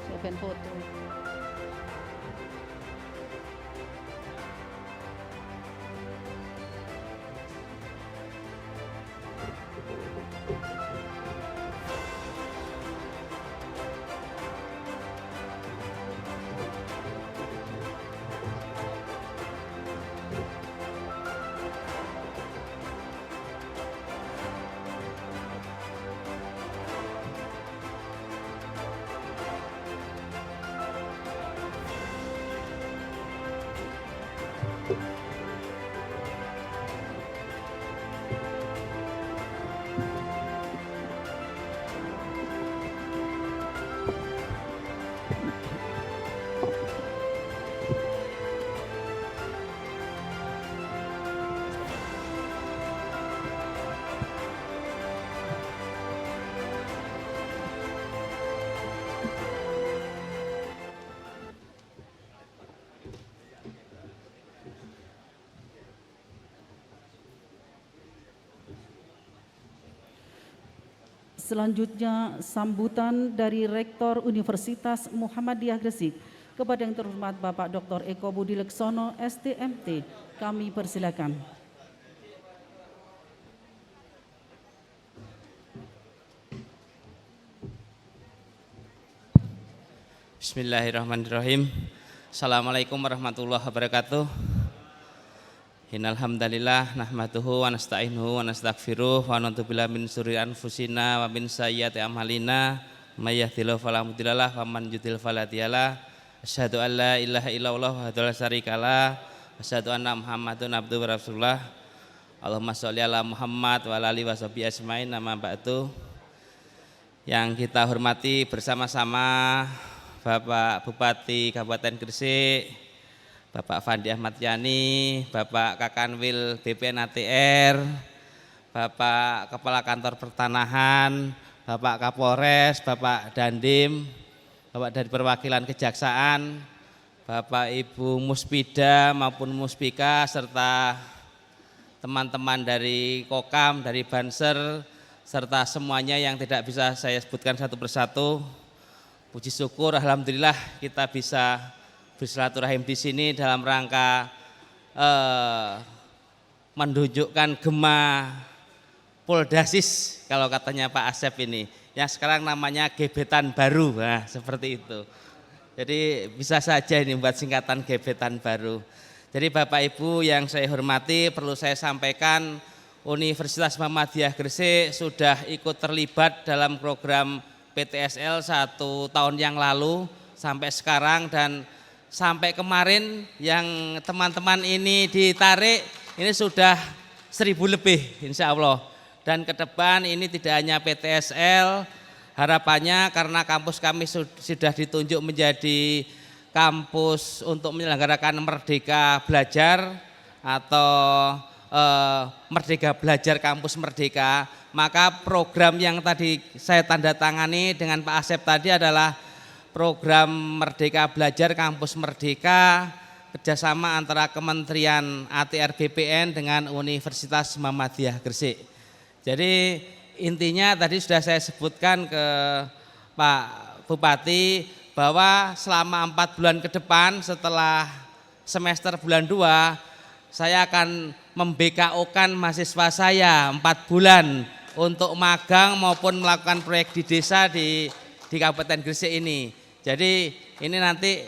Siapkan foto. Selanjutnya sambutan dari Rektor Universitas Muhammadiyah Gresik kepada yang terhormat Bapak Dr. Eko Budi Leksono STMT, kami persilakan. Bismillahirrahmanirrahim. Assalamualaikum warahmatullahi wabarakatuh. Innal hamdalillah nahmaduhu wa nasta'inuhu wa nastaghfiruh wa na'udzubillahi min syururi anfusina wa min sayyiati a'malina may yahdihillahu fala mudhillalah wa man yudhlil fala hadiyalah. Asyhadu an la ilaha illallah wahdahu la syarikalah wa asyhadu anna Muhammadun abduhu wa rasulullah. Allahumma sholli ala Muhammad wa ala alihi washabihi ajmain. Amma ba'du. Yang kita hormati bersama-sama Bapak Bupati Kabupaten Gresik, Bapak Fandi Ahmad Yani, Bapak Kakanwil BPN ATR, Bapak Kepala Kantor Pertanahan, Bapak Kapolres, Bapak Dandim, Bapak dari perwakilan Kejaksaan, Bapak Ibu Muspida maupun Muspika, serta teman-teman dari Kokam, dari Banser, serta semuanya yang tidak bisa saya sebutkan satu persatu. Puji syukur, alhamdulillah kita bisa bersilaturahim di sini dalam rangka menunjukkan gema Poldasis kalau katanya Pak Asep ini, yang sekarang namanya gebetan baru, nah seperti itu. Jadi bisa saja ini buat singkatan gebetan baru. Jadi Bapak Ibu yang saya hormati, perlu saya sampaikan Universitas Muhammadiyah Gresik sudah ikut terlibat dalam program PTSL 1 tahun yang lalu sampai sekarang, dan sampai kemarin yang teman-teman ini ditarik ini sudah 1000 lebih insya Allah. Dan ke depan ini tidak hanya PTSL, harapannya karena kampus kami sudah ditunjuk menjadi kampus untuk menyelenggarakan Merdeka Belajar atau Merdeka Belajar Kampus Merdeka, maka program yang tadi saya tanda tangani dengan Pak Asep tadi adalah program Merdeka Belajar Kampus Merdeka kerjasama antara Kementerian ATR BPN dengan Universitas Muhammadiyah Gresik. Jadi intinya tadi sudah saya sebutkan ke Pak Bupati bahwa selama 4 bulan ke depan setelah semester bulan 2 saya akan mem-BKO-kan mahasiswa saya 4 bulan untuk magang maupun melakukan proyek di desa di Kabupaten Gresik ini. Jadi ini nanti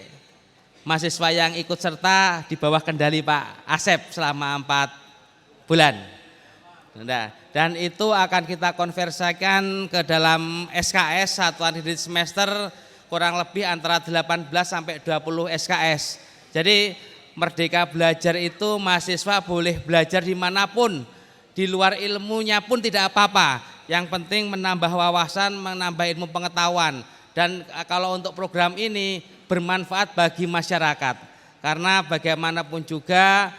mahasiswa yang ikut serta di bawah kendali Pak Asep selama 4 bulan. Dan itu akan kita konversikan ke dalam SKS satuan didik semester kurang lebih antara 18 sampai 20 SKS. Jadi Merdeka Belajar itu mahasiswa boleh belajar dimanapun, di luar ilmunya pun tidak apa-apa. Yang penting menambah wawasan, menambah ilmu pengetahuan. Dan kalau untuk program ini bermanfaat bagi masyarakat. Karena bagaimanapun juga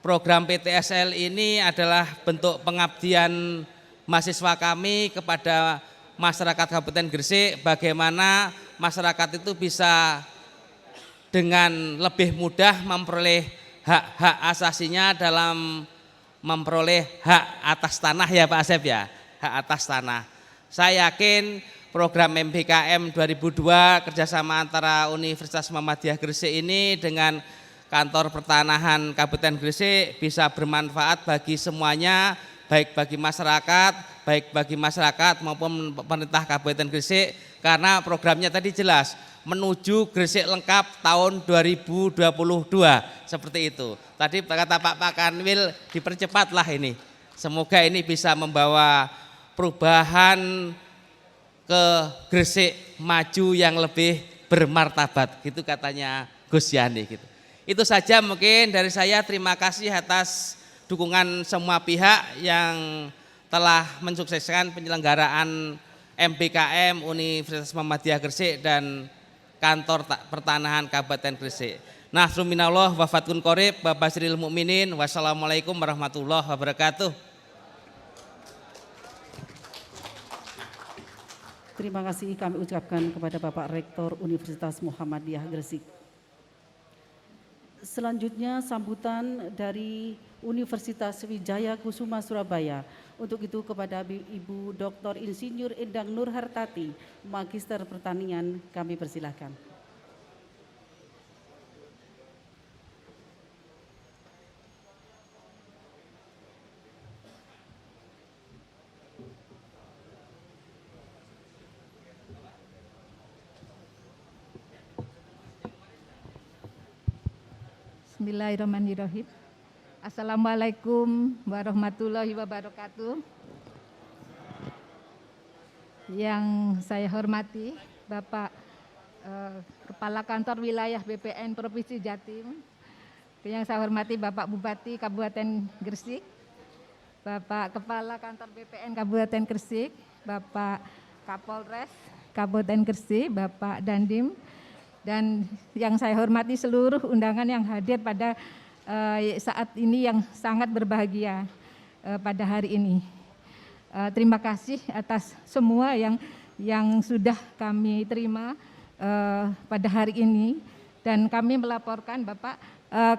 program PTSL ini adalah bentuk pengabdian mahasiswa kami kepada masyarakat Kabupaten Gresik, bagaimana masyarakat itu bisa dengan lebih mudah memperoleh hak-hak asasinya dalam memperoleh hak atas tanah ya Pak Asep ya, hak atas tanah. Saya yakin program MBKM 2002 kerjasama antara Universitas Muhammadiyah Gresik ini dengan Kantor Pertanahan Kabupaten Gresik bisa bermanfaat bagi semuanya, baik bagi masyarakat maupun pemerintah Kabupaten Gresik, karena programnya tadi jelas menuju Gresik lengkap tahun 2022 seperti itu. Tadi kata Pak Kanwil dipercepatlah ini. Semoga ini bisa membawa perubahan ke Gresik maju yang lebih bermartabat, gitu katanya Gus Yani gitu. Itu saja mungkin dari saya. Terima kasih atas dukungan semua pihak yang telah mensukseskan penyelenggaraan MBKM Universitas Muhammadiyah Gresik dan Kantor Pertanahan Kabupaten Gresik. Nasrun minallah wa fathun qorib wa basyiril mukminin. Wassalamualaikum warahmatullahi wabarakatuh. Terima kasih kami ucapkan kepada Bapak Rektor Universitas Muhammadiyah Gresik. Selanjutnya sambutan dari Universitas Wijaya Kusuma Surabaya. Untuk itu kepada Ibu Dr. Insinyur Endang Nur Hartati, Magister Pertanian, kami persilahkan. Bismillahirrahmanirrahim. Assalamualaikum warahmatullahi wabarakatuh. Yang saya hormati Bapak Kepala Kantor Wilayah BPN Provinsi Jatim, yang saya hormati Bapak Bupati Kabupaten Gresik, Bapak Kepala Kantor BPN Kabupaten Gresik, Bapak Kapolres Kabupaten Gresik, Bapak Dandim, dan yang saya hormati seluruh undangan yang hadir pada saat ini yang sangat berbahagia pada hari ini. Terima kasih atas semua yang sudah kami terima pada hari ini, dan kami melaporkan Bapak,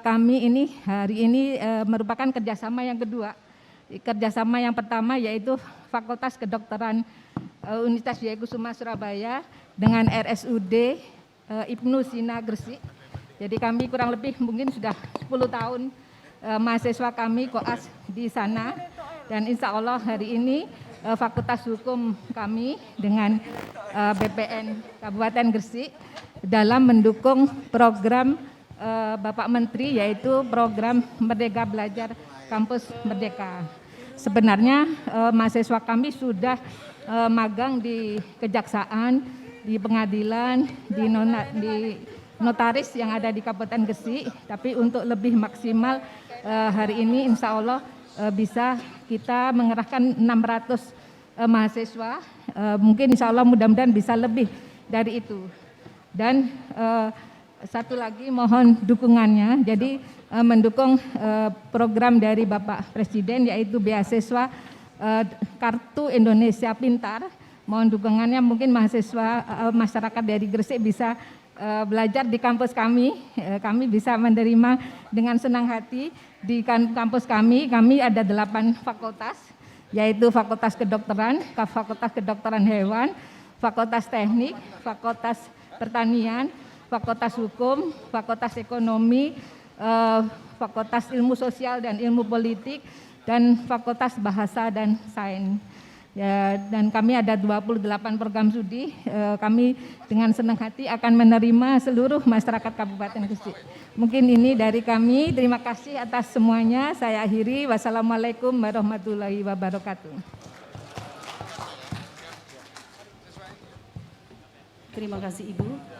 kami ini hari ini merupakan kerjasama yang kedua. Kerjasama yang pertama yaitu Fakultas Kedokteran Universitas Wijaya Kusuma Surabaya dengan RSUD Ibnu Sina Gresik. Jadi kami kurang lebih mungkin sudah 10 tahun mahasiswa kami koas di sana, dan insya Allah hari ini Fakultas Hukum kami dengan BPN Kabupaten Gresik dalam mendukung program Bapak Menteri, yaitu program Merdeka Belajar Kampus Merdeka. sebenarnya mahasiswa kami sudah magang di kejaksaan, di pengadilan, di notaris yang ada di Kabupaten Gresik, tapi untuk lebih maksimal hari ini insya Allah bisa kita mengerahkan 600 mahasiswa, mungkin insya Allah mudah-mudahan bisa lebih dari itu. Dan satu lagi mohon dukungannya, jadi mendukung program dari Bapak Presiden yaitu beasiswa Kartu Indonesia Pintar. Mohon dukungannya, mungkin mahasiswa masyarakat dari Gresik bisa belajar di kampus kami. Kami bisa menerima dengan senang hati di kampus kami. Kami ada 8 fakultas, yaitu Fakultas Kedokteran, Fakultas Kedokteran Hewan, Fakultas Teknik, Fakultas Pertanian, Fakultas Hukum, Fakultas Ekonomi, Fakultas Ilmu Sosial dan Ilmu Politik, dan Fakultas Bahasa dan Sains. Ya, dan kami ada 28 program studi. Kami dengan senang hati akan menerima seluruh masyarakat Kabupaten Gresik. Mungkin ini dari kami. Terima kasih atas semuanya. Saya akhiri. Wassalamualaikum warahmatullahi wabarakatuh. Terima kasih Ibu.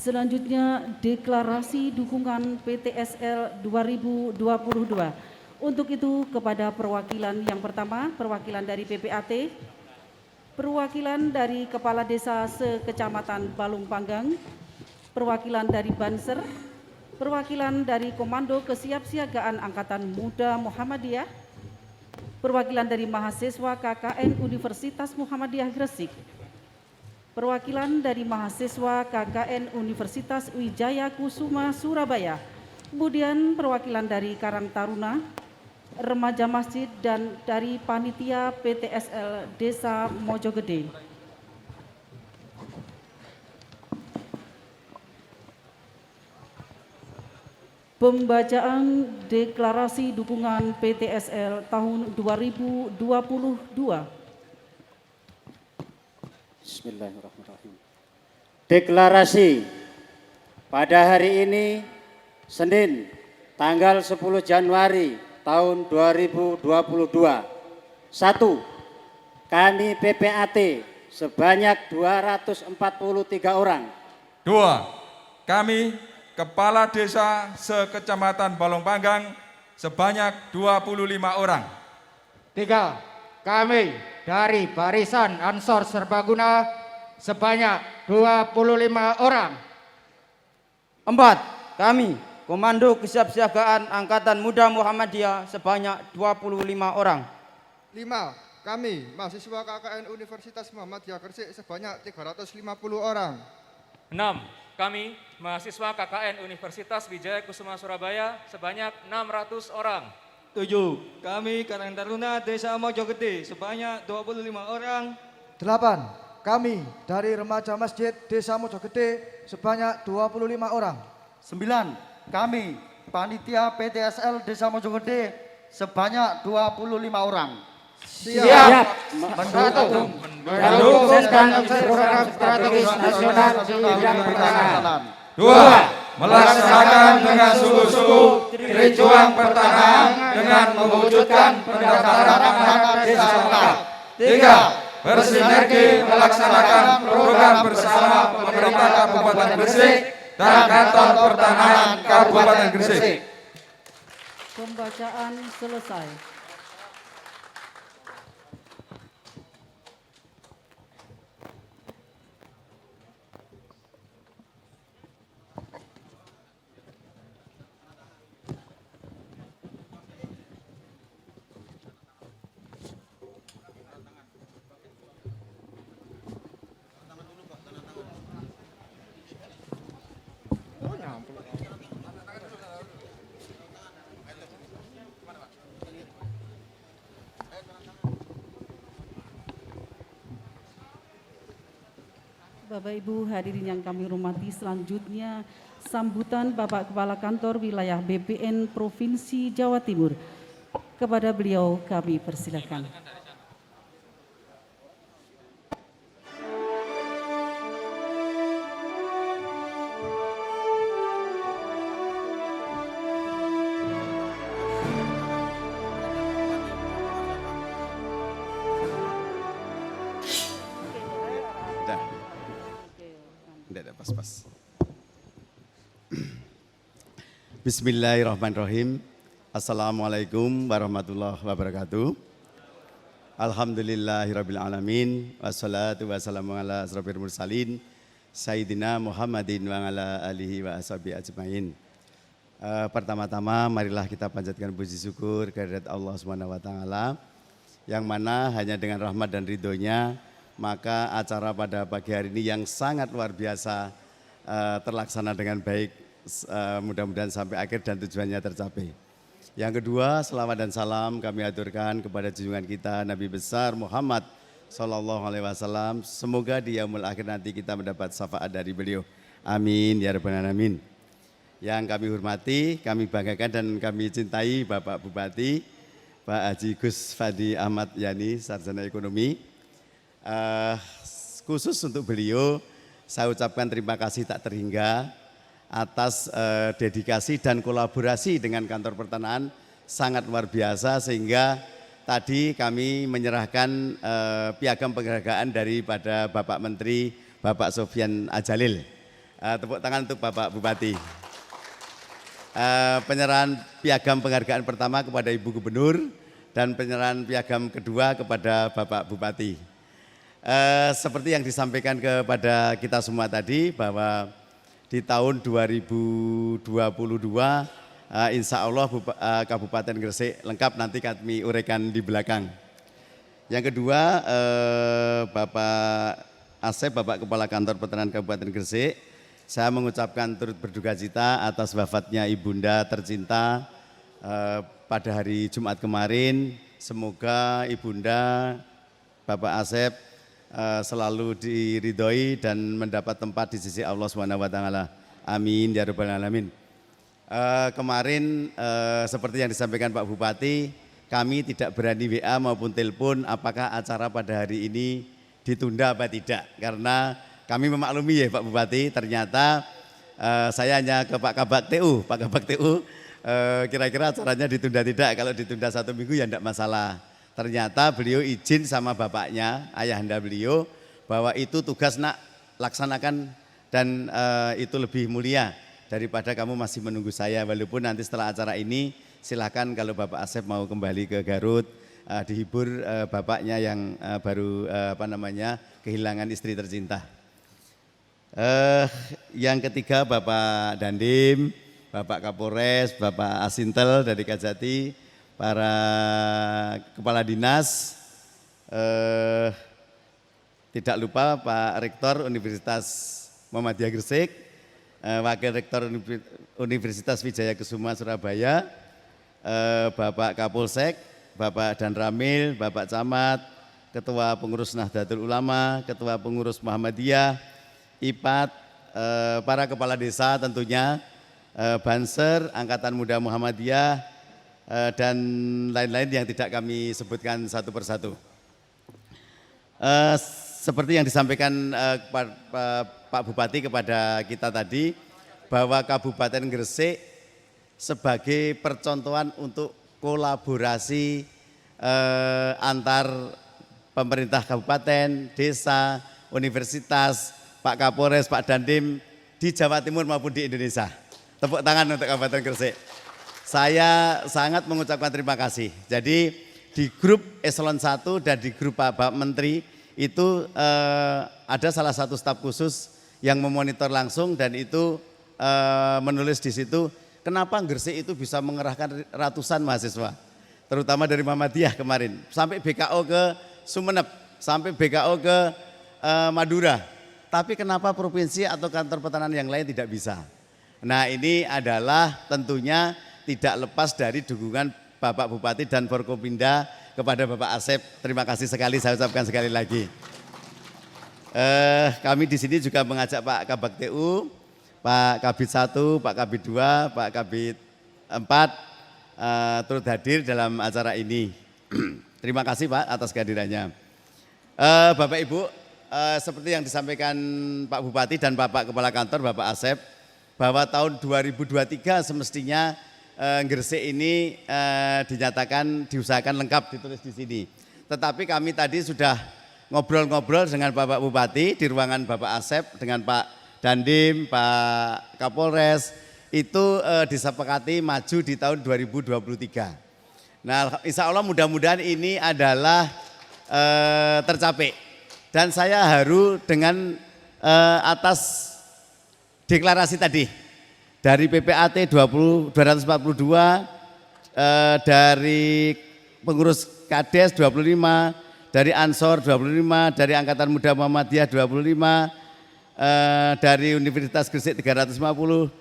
Selanjutnya deklarasi dukungan PTSL 2022. Untuk itu kepada perwakilan yang pertama, perwakilan dari PPAT, perwakilan dari Kepala Desa se-Kecamatan Balung Panggang, perwakilan dari Banser, perwakilan dari Komando Kesiapsiagaan Angkatan Muda Muhammadiyah, perwakilan dari mahasiswa KKN Universitas Muhammadiyah Gresik, perwakilan dari mahasiswa KKN Universitas Wijaya Kusuma Surabaya, kemudian perwakilan dari Karang Taruna, remaja masjid, dan dari panitia PTSL Desa Mojogede. Pembacaan deklarasi dukungan PTSL tahun 2022. Bismillahirrahmanirrahim. Deklarasi pada hari ini Senin tanggal 10 Januari tahun 2022. 1. Kami PPAT sebanyak 243 orang. 2. Kami Kepala Desa se-Kecamatan Balong Panggang sebanyak 25 orang. 3. Kami dari Barisan Ansor Serbaguna sebanyak 25 orang. 4. Kami Komando Kesiapsiagaan Angkatan Muda Muhammadiyah sebanyak 25 orang. 5. Kami mahasiswa KKN Universitas Muhammadiyah Gresik sebanyak 350 orang. 6. Kami mahasiswa KKN Universitas Wijaya Kusuma Surabaya sebanyak 600 orang. 7. Kami Karang Taruna Desa Mojogede sebanyak 25 orang. 8. Kami dari remaja masjid Desa Mojogede sebanyak 25 orang. 9. Kami panitia PTSL Desa Mojogede sebanyak 25 orang. Siap. Mendukung program strategis nasional di bidang pertahanan. 2. Melaksanakan dengan sungguh-sungguh kericuan pertahanan dengan mewujudkan pendaftaran anak desa lengkap. 3. Bersinergi melaksanakan program bersama pemerintah Kabupaten Gresik dan Kantor Pertahanan Kabupaten Gresik. Pembacaan selesai. Bapak Ibu hadirin yang kami hormati, selanjutnya sambutan Bapak Kepala Kantor Wilayah BPN Provinsi Jawa Timur. Kepada beliau kami persilakan. Pas. Bismillahirrahmanirrahim. Assalamualaikum warahmatullahi wabarakatuh. Alhamdulillahirabbil alamin wassalatu wassalamu ala asrofil mursalin Sayyidina Muhammadin wa ala alihi wa ashabihi ajmain. Pertama-tama marilah kita panjatkan puji syukur kehadirat Allah Subhanahu wa taala yang mana hanya dengan rahmat dan ridhonya maka acara pada pagi hari ini yang sangat luar biasa terlaksana dengan baik. Mudah-mudahan sampai akhir dan tujuannya tercapai. Yang kedua, selawat dan salam kami aturkan kepada junjungan kita Nabi besar Muhammad Sallallahu Alaihi Wasallam. Semoga di yaumul akhir nanti kita mendapat syafaat dari beliau. Amin ya rabbal alamin. Yang kami hormati, kami banggakan dan kami cintai Bapak Bupati Pak Haji Gus Fadi Ahmad Yani, Sarjana Ekonomi. Khusus untuk beliau, saya ucapkan terima kasih tak terhingga atas dedikasi dan kolaborasi dengan kantor pertanahan sangat luar biasa sehingga tadi kami menyerahkan piagam penghargaan daripada Bapak Menteri Bapak Sofyan Adjalil. Tepuk tangan untuk Bapak Bupati. Penyerahan piagam penghargaan pertama kepada Ibu Gubernur dan penyerahan piagam kedua kepada Bapak Bupati. Seperti yang disampaikan kepada kita semua tadi bahwa di tahun 2022 insya Allah Kabupaten Gresik lengkap, nanti kami uraikan di belakang. Yang kedua, Bapak Asep, Bapak Kepala Kantor Pertanahan Kabupaten Gresik, saya mengucapkan turut berduka cita atas wafatnya Ibunda tercinta pada hari Jumat kemarin. Semoga Ibunda Bapak Asep selalu diridhoi dan mendapat tempat di sisi Allah SWT. Amin ya rabbal alamin. Kemarin seperti yang disampaikan Pak Bupati, kami tidak berani WA maupun telepon apakah acara pada hari ini ditunda apa tidak. Karena kami memaklumi ya Pak Bupati, ternyata saya hanya ke Pak Kabak TU. Pak Kabak TU kira-kira acaranya ditunda tidak, kalau ditunda 1 minggu ya tidak masalah. Ternyata beliau izin sama bapaknya, ayahanda beliau, bahwa itu tugas nak laksanakan dan itu lebih mulia daripada kamu masih menunggu saya. Walaupun nanti setelah acara ini silakan kalau Bapak Asep mau kembali ke Garut, dihibur bapaknya yang baru kehilangan istri tercinta. Yang ketiga Bapak Dandim, Bapak Kapolres, Bapak Asintel dari Kajati, para kepala dinas, tidak lupa Pak Rektor Universitas Muhammadiyah Gresik, Wakil Rektor Universitas Wijaya Kusuma Surabaya, Bapak Kapolsek, Bapak Dan Ramil, Bapak Camat, Ketua Pengurus Nahdlatul Ulama, Ketua Pengurus Muhammadiyah, IPAT, para kepala desa tentunya, Banser, Angkatan Muda Muhammadiyah, dan lain-lain yang tidak kami sebutkan satu persatu. Seperti yang disampaikan Pak Bupati kepada kita tadi, bahwa Kabupaten Gresik sebagai percontohan untuk kolaborasi antar pemerintah kabupaten, desa, universitas, Pak Kapolres, Pak Dandim di Jawa Timur maupun di Indonesia. Tepuk tangan untuk Kabupaten Gresik. Saya sangat mengucapkan terima kasih. Jadi di grup Eselon 1 dan di grup Pak Menteri itu ada salah satu staf khusus yang memonitor langsung dan itu menulis di situ kenapa Gresik itu bisa mengerahkan ratusan mahasiswa. Terutama dari Muhammadiyah kemarin. Sampai BKO ke Sumeneb, sampai BKO ke Madura. Tapi kenapa provinsi atau kantor pertanahan yang lain tidak bisa? Nah ini adalah tentunya tidak lepas dari dukungan Bapak Bupati dan Forkopimda kepada Bapak Asep. Terima kasih sekali, saya ucapkan sekali lagi. Kami di sini juga mengajak Pak Kabak TU, Pak Kabid 1, Pak Kabid 2, Pak Kabid 4 turut hadir dalam acara ini. Terima kasih Pak atas kehadirannya. Bapak Ibu, seperti yang disampaikan Pak Bupati dan Bapak Kepala Kantor Bapak Asep, bahwa tahun 2023 semestinya Gresik ini diusahakan lengkap ditulis di sini. Tetapi kami tadi sudah ngobrol-ngobrol dengan Bapak Bupati di ruangan Bapak Asep dengan Pak Dandim, Pak Kapolres itu disepakati maju di tahun 2023. Nah, insya Allah mudah-mudahan ini adalah tercapai. Dan saya haru dengan atas deklarasi tadi dari PPAT 242, dari pengurus Kades 25, dari Ansor 25, dari Angkatan Muda Muhammadiyah 25, dari Universitas Gresik 350,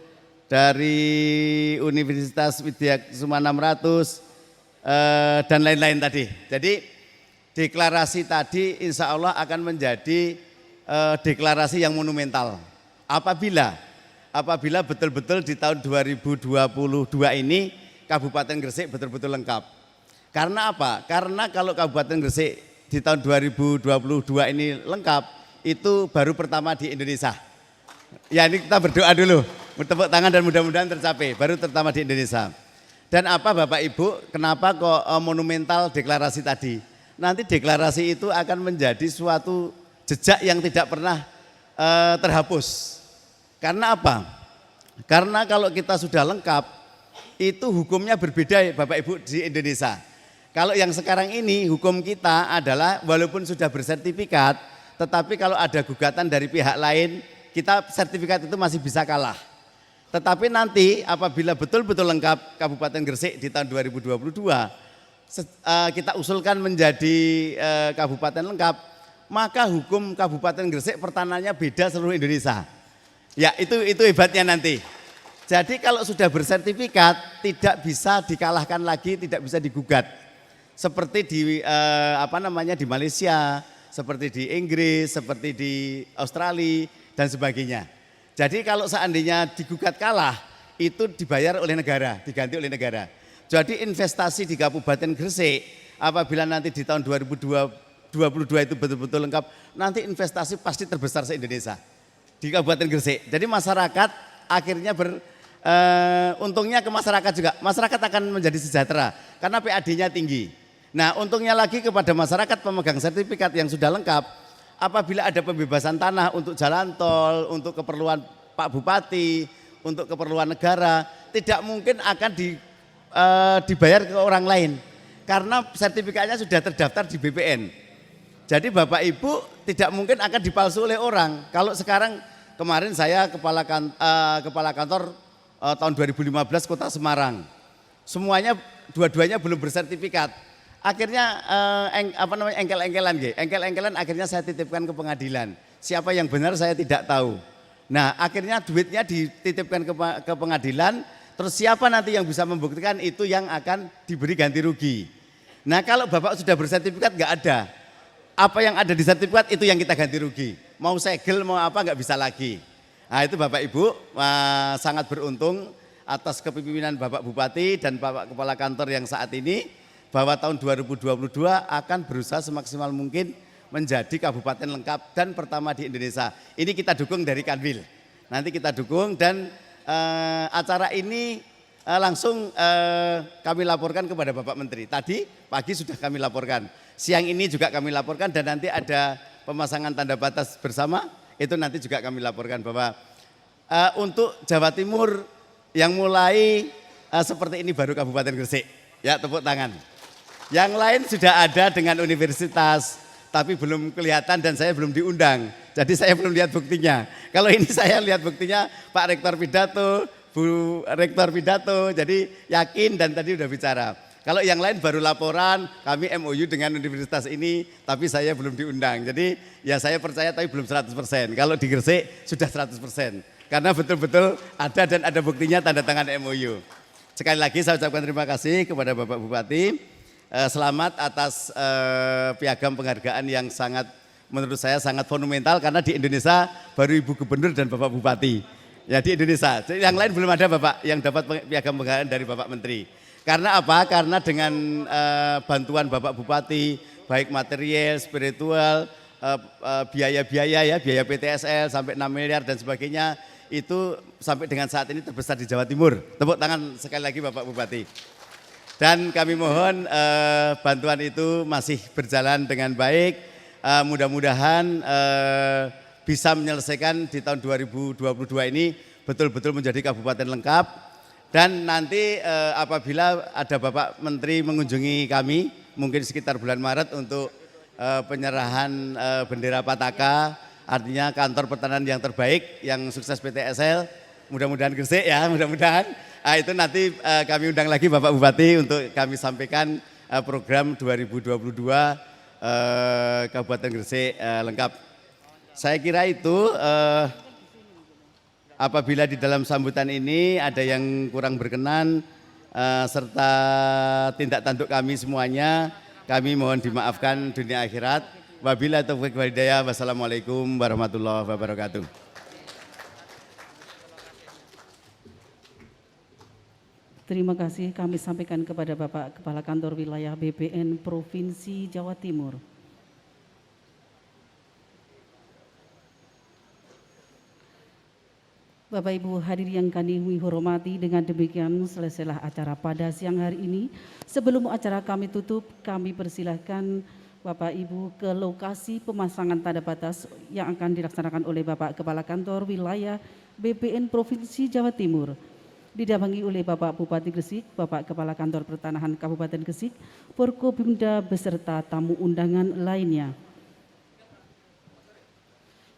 dari Universitas Widya Kusuma 600, dan lain-lain tadi. Jadi deklarasi tadi insya Allah akan menjadi deklarasi yang monumental. Apabila betul-betul di tahun 2022 ini Kabupaten Gresik betul-betul lengkap. Karena apa? Karena kalau Kabupaten Gresik di tahun 2022 ini lengkap, itu baru pertama di Indonesia. Ya, ini kita berdoa dulu, bertepuk tangan dan mudah-mudahan tercapai, baru pertama di Indonesia. Dan apa Bapak Ibu, kenapa kok monumental deklarasi tadi? Nanti deklarasi itu akan menjadi suatu jejak yang tidak pernah terhapus. Karena apa? Karena kalau kita sudah lengkap, itu hukumnya berbeda Bapak Ibu di Indonesia. Kalau yang sekarang ini hukum kita adalah walaupun sudah bersertifikat, tetapi kalau ada gugatan dari pihak lain, kita sertifikat itu masih bisa kalah. Tetapi nanti apabila betul-betul lengkap Kabupaten Gresik di tahun 2022, kita usulkan menjadi kabupaten lengkap, maka hukum Kabupaten Gresik pertanannya beda seluruh Indonesia. Ya, itu hebatnya nanti. Jadi kalau sudah bersertifikat tidak bisa dikalahkan lagi, tidak bisa digugat. Seperti di di Malaysia, seperti di Inggris, seperti di Australia dan sebagainya. Jadi kalau seandainya digugat kalah, itu dibayar oleh negara, diganti oleh negara. Jadi investasi di Kabupaten Gresik apabila nanti di tahun 2022 itu betul-betul lengkap, nanti investasi pasti terbesar se-Indonesia di Kabupaten Gresik. Jadi masyarakat akhirnya untungnya ke masyarakat juga. Masyarakat akan menjadi sejahtera karena PAD-nya tinggi. Nah, untungnya lagi kepada masyarakat pemegang sertifikat yang sudah lengkap, apabila ada pembebasan tanah untuk jalan tol, untuk keperluan Pak Bupati, untuk keperluan negara, tidak mungkin akan dibayar ke orang lain karena sertifikatnya sudah terdaftar di BPN. Jadi Bapak Ibu tidak mungkin akan dipalsu oleh orang. Kalau sekarang kemarin saya kepala kantor tahun 2015 Kota Semarang, semuanya dua-duanya belum bersertifikat. Akhirnya engkel-engkelan akhirnya saya titipkan ke pengadilan. Siapa yang benar saya tidak tahu. Nah, akhirnya duitnya dititipkan ke pengadilan, terus siapa nanti yang bisa membuktikan itu yang akan diberi ganti rugi. Nah, kalau Bapak sudah bersertifikat nggak ada. Apa yang ada di sertifikat itu yang kita ganti rugi. Mau segel mau apa nggak bisa lagi. Nah, itu Bapak Ibu sangat beruntung atas kepemimpinan Bapak Bupati dan Bapak Kepala Kantor yang saat ini, bahwa tahun 2022 akan berusaha semaksimal mungkin menjadi kabupaten lengkap dan pertama di Indonesia. Ini kita dukung dari Kanwil. Nanti kita dukung dan acara ini langsung kami laporkan kepada Bapak Menteri. Tadi pagi sudah kami laporkan, siang ini juga kami laporkan dan nanti ada pemasangan tanda batas bersama, itu nanti juga kami laporkan bahwa untuk Jawa Timur yang mulai seperti ini baru Kabupaten Gresik. Ya, tepuk tangan. Yang lain sudah ada dengan universitas, tapi belum kelihatan dan saya belum diundang. Jadi saya belum lihat buktinya. Kalau ini saya lihat buktinya Pak Rektor pidato, Bu Rektor pidato, jadi yakin dan tadi udah bicara. Kalau yang lain baru laporan, kami MOU dengan universitas ini, tapi saya belum diundang. Jadi ya saya percaya tapi belum 100%. Kalau di Gresik sudah 100%. Karena betul-betul ada dan ada buktinya tanda tangan MOU. Sekali lagi saya ucapkan terima kasih kepada Bapak Bupati. Selamat atas piagam penghargaan yang sangat menurut saya sangat monumental karena di Indonesia baru Ibu Gubernur dan Bapak Bupati. Ya di Indonesia, yang lain belum ada Bapak yang dapat piagam penghargaan dari Bapak Menteri. Karena apa? Karena dengan bantuan Bapak Bupati, baik material, spiritual, biaya-biaya ya, biaya PTSL sampai 6 miliar dan sebagainya, itu sampai dengan saat ini terbesar di Jawa Timur. Tepuk tangan sekali lagi Bapak Bupati. Dan kami mohon bantuan itu masih berjalan dengan baik. Mudah-mudahan bisa menyelesaikan di tahun 2022 ini betul-betul menjadi kabupaten lengkap. Dan nanti apabila ada Bapak Menteri mengunjungi kami, mungkin sekitar bulan Maret untuk penyerahan bendera Pataka, artinya kantor pertanian yang terbaik, yang sukses PTSL, mudah-mudahan Gresik ya, mudah-mudahan. Nah, itu nanti kami undang lagi Bapak Bupati untuk kami sampaikan program 2022 Kabupaten Gresik lengkap. Saya kira itu apabila di dalam sambutan ini ada yang kurang berkenan serta tindak tanduk kami semuanya, kami mohon dimaafkan dunia akhirat. Wabillahi taufiq wal hidayah. Wassalamualaikum warahmatullahi wabarakatuh. Terima kasih kami sampaikan kepada Bapak Kepala Kantor Wilayah BPN Provinsi Jawa Timur. Bapak Ibu hadirin yang kami hormati, dengan demikian selesailah acara pada siang hari ini. Sebelum acara kami tutup, kami persilahkan Bapak Ibu ke lokasi pemasangan tanda batas yang akan dilaksanakan oleh Bapak Kepala Kantor Wilayah BPN Provinsi Jawa Timur. Didampingi oleh Bapak Bupati Gresik, Bapak Kepala Kantor Pertanahan Kabupaten Gresik, Forkopimda beserta tamu undangan lainnya.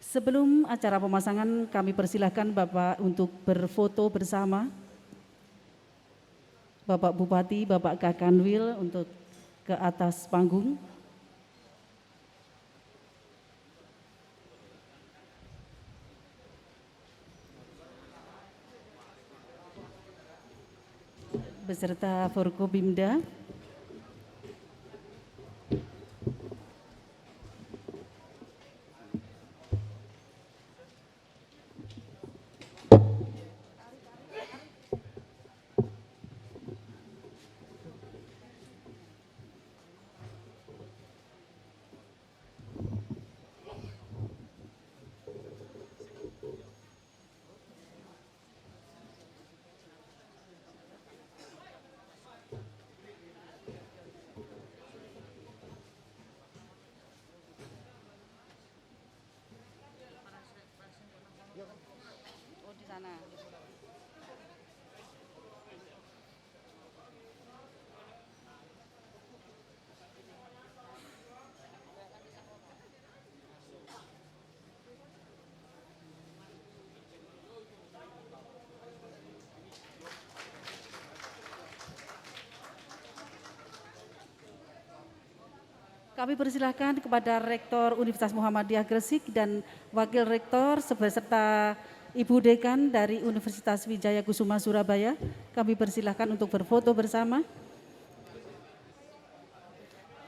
Sebelum acara pemasangan, kami persilahkan Bapak untuk berfoto bersama. Bapak Bupati, Bapak Kakanwil untuk ke atas panggung. Beserta Forkopimda. Kami persilahkan kepada Rektor Universitas Muhammadiyah Gresik dan Wakil Rektor beserta Ibu Dekan dari Universitas Wijaya Kusuma Surabaya. Kami persilahkan untuk berfoto bersama.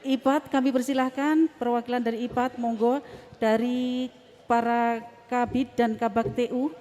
IPAT kami persilahkan, perwakilan dari IPAT, monggo, dari para Kabid dan Kabak TU.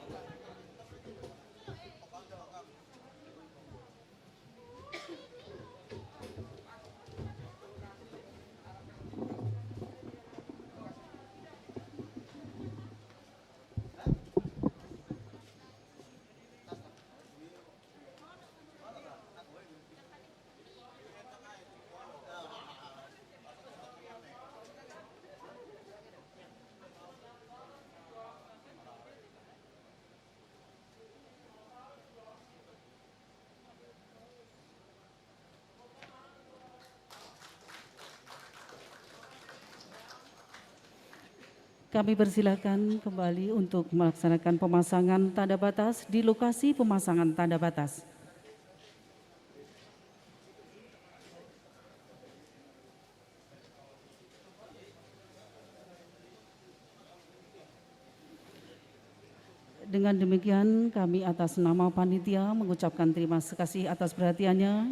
Kami persilakan kembali untuk melaksanakan pemasangan tanda batas di lokasi pemasangan tanda batas. Dengan demikian kami atas nama panitia mengucapkan terima kasih atas perhatiannya.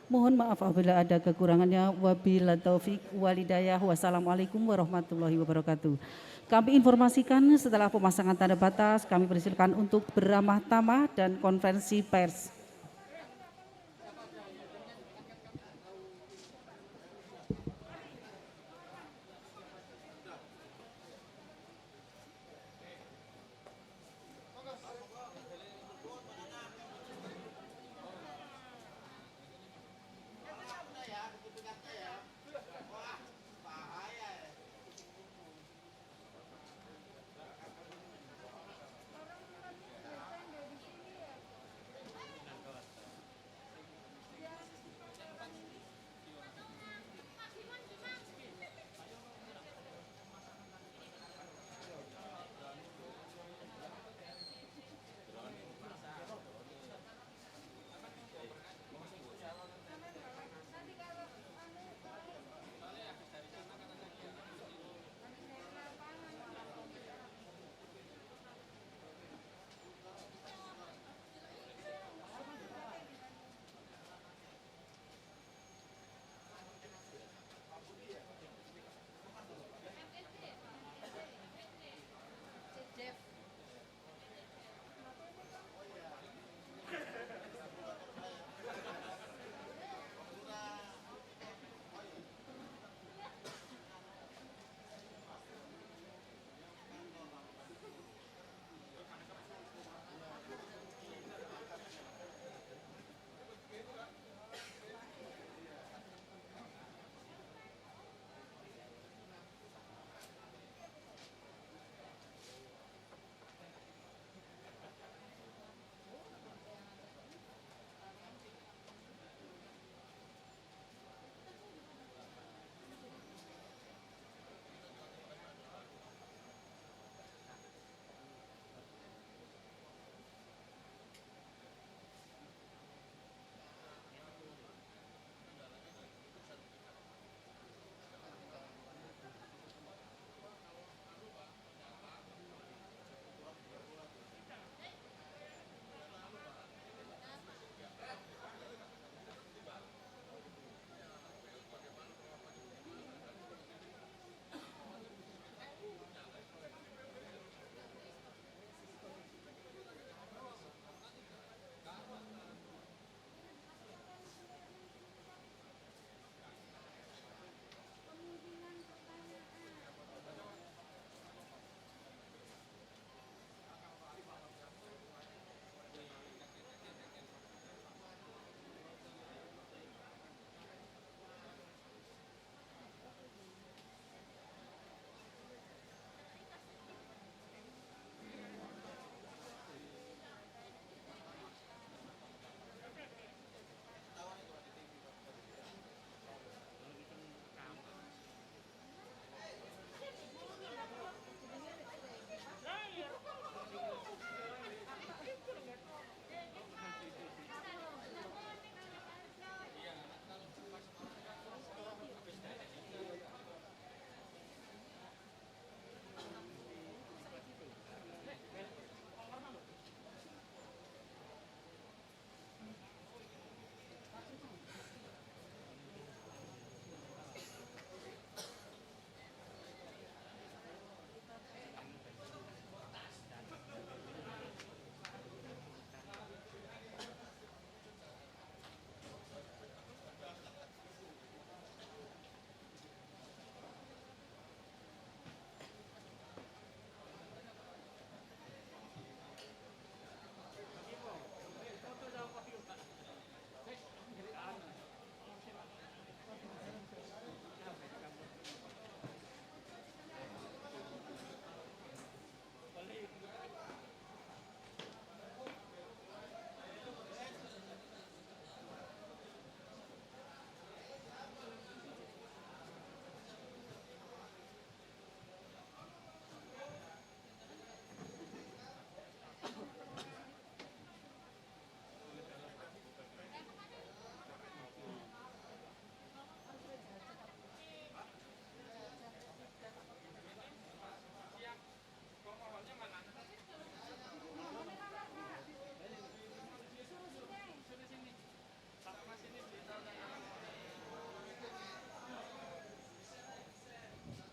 Mohon maaf apabila ada kekurangannya. Wabillahi taufik wal hidayah. Wassalamualaikum warahmatullahi wabarakatuh. Kami informasikan setelah pemasangan tanda batas, kami persilakan untuk beramah tamah dan konferensi pers.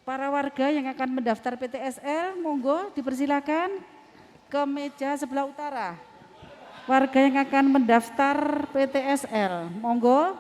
Para warga yang akan mendaftar PTSL, monggo dipersilakan ke meja sebelah utara. Warga yang akan mendaftar PTSL, monggo.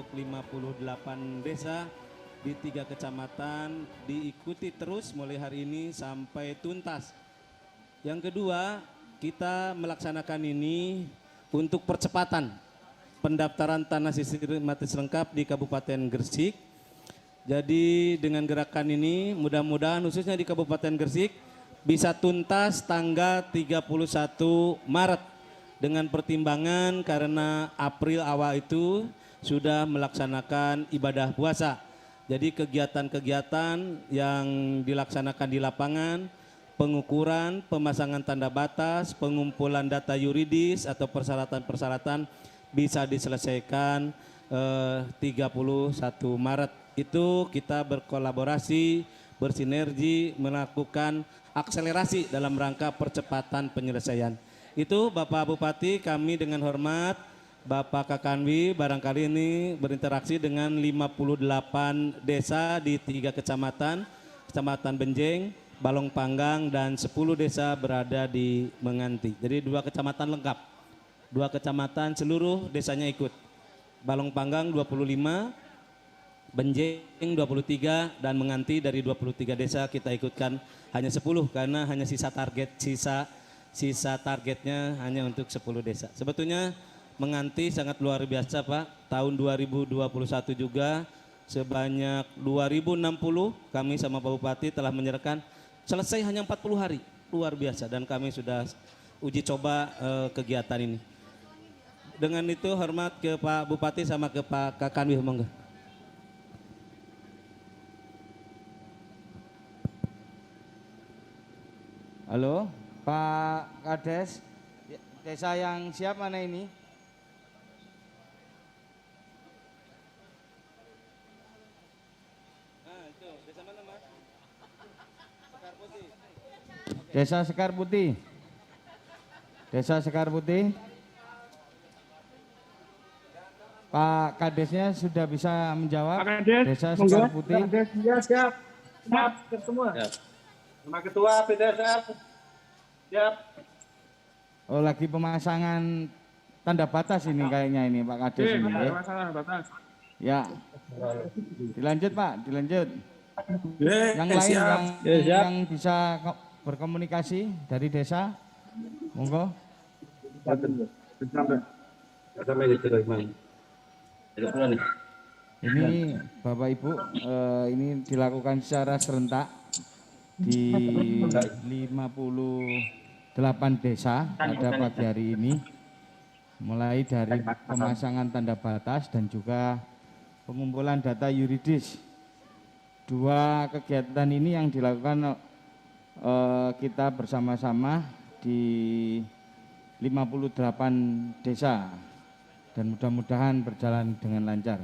untuk 58 desa di 3 kecamatan diikuti terus mulai hari ini sampai tuntas. Yang kedua, kita melaksanakan ini untuk percepatan pendaftaran tanah sistematis lengkap di Kabupaten Gresik. Jadi dengan gerakan ini mudah-mudahan khususnya di Kabupaten Gresik bisa tuntas tanggal 31 Maret dengan pertimbangan karena April awal itu sudah melaksanakan ibadah puasa. Jadi kegiatan-kegiatan yang dilaksanakan di lapangan, pengukuran, pemasangan tanda batas, pengumpulan data yuridis atau persyaratan-persyaratan bisa diselesaikan 31 Maret. Itu kita berkolaborasi, bersinergi, melakukan akselerasi dalam rangka percepatan penyelesaian. Itu Bapak Bupati, kami dengan hormat Bapak Kakanwi barangkali ini berinteraksi dengan 58 desa di 3 kecamatan, Kecamatan Benjeng, Balong Panggang, dan 10 desa berada di Menganti. Jadi 2 kecamatan lengkap, 2 kecamatan seluruh desanya ikut. Balong Panggang 25, Benjeng 23, dan Menganti dari 23 desa kita ikutkan hanya 10 karena hanya sisa targetnya hanya untuk 10 desa. Sebetulnya Menganti sangat luar biasa Pak, tahun 2021 juga sebanyak 2060 kami sama Pak Bupati telah menyerahkan, selesai hanya 40 hari, luar biasa, dan kami sudah uji coba kegiatan ini. Dengan itu hormat ke Pak Bupati sama ke Pak Kakanwi, monggo. Halo, Pak Kades, desa yang siap mana ini? Desa mana Mas? Sekar Putih. Desa Sekar Putih. Desa Sekar Putih. Pak Kadesnya sudah bisa menjawab. Pak Kades, Desa Sekar Putih. Pak Kades, ya siap. Siap semua. Ya. Sama Ketua PDSF. Siap. Oh, lagi pemasangan tanda batas ini kayaknya ini Pak Kades ini. Pemasangan batas. Ya. Dilanjut Pak, dilanjut. Yang siap. lain Siap. yang bisa berkomunikasi dari desa, monggo. Ini Bapak Ibu, ini dilakukan secara serentak di 58 desa pada pagi hari ini, mulai dari pemasangan tanda batas dan juga pengumpulan data yuridis. 2 kegiatan ini yang dilakukan kita bersama-sama di 58 desa dan mudah-mudahan berjalan dengan lancar.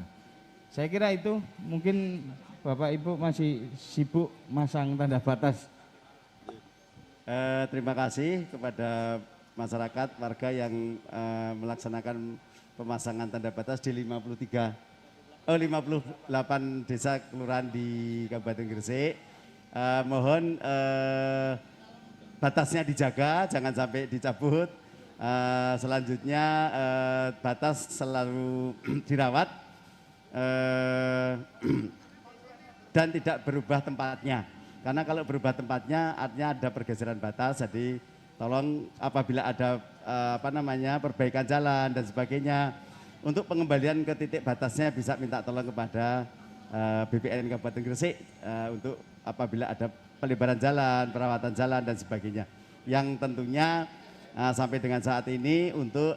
Saya kira itu, mungkin Bapak Ibu masih sibuk masang tanda batas. Terima kasih kepada masyarakat warga yang melaksanakan pemasangan tanda batas di 58 desa kelurahan di Kabupaten Gresik. Mohon batasnya dijaga, jangan sampai dicabut. Selanjutnya batas selalu dirawat dan tidak berubah tempatnya. Karena kalau berubah tempatnya artinya ada pergeseran batas. Jadi tolong apabila ada perbaikan jalan dan sebagainya, untuk pengembalian ke titik batasnya bisa minta tolong kepada BPN Kabupaten Gresik untuk apabila ada pelebaran jalan, perawatan jalan dan sebagainya. Yang tentunya sampai dengan saat ini untuk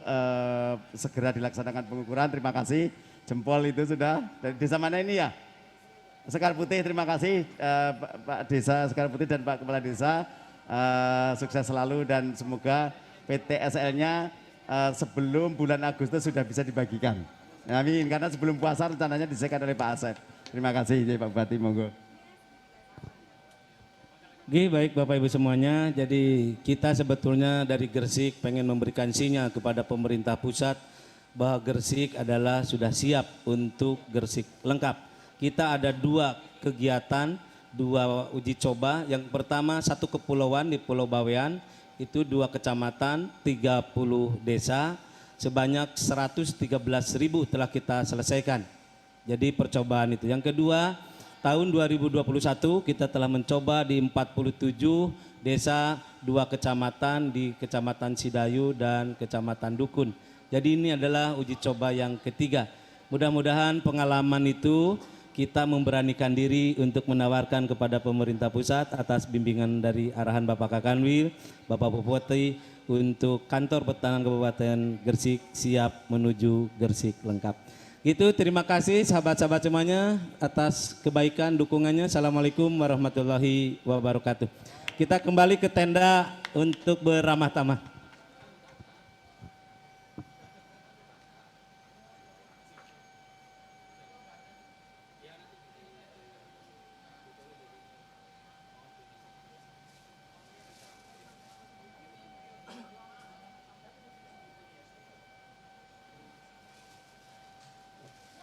segera dilaksanakan pengukuran. Terima kasih. Jempol itu sudah dari desa mana ini ya? Sekar Putih, terima kasih Pak Desa Sekar Putih dan Pak Kepala Desa. Sukses selalu dan semoga PTSL-nya sebelum bulan Agustus sudah bisa dibagikan. Amin, karena sebelum puasa rencananya disediakan oleh Pak Asep. Terima kasih Pak Bupati, monggo. Oke, baik Bapak Ibu semuanya, jadi kita sebetulnya dari Gresik pengen memberikan sinyal kepada pemerintah pusat bahwa Gresik adalah sudah siap untuk Gresik lengkap. Kita ada 2 kegiatan, 2 uji coba. Yang pertama 1 kepulauan di Pulau Bawean, itu 2 kecamatan, 30 desa, sebanyak 113.000 telah kita selesaikan. Jadi percobaan itu. Yang kedua, tahun 2021 kita telah mencoba di 47 desa, 2 kecamatan di Kecamatan Sidayu dan Kecamatan Dukun. Jadi ini adalah uji coba yang ketiga. Mudah-mudahan pengalaman itu kita memberanikan diri untuk menawarkan kepada pemerintah pusat atas bimbingan dari arahan Bapak Kakanwil, Bapak Bupati untuk kantor pertanahan Kabupaten Gresik siap menuju Gresik lengkap. Gitu, terima kasih sahabat-sahabat semuanya atas kebaikan dukungannya. Assalamualaikum warahmatullahi wabarakatuh. Kita kembali ke tenda untuk beramah tamah.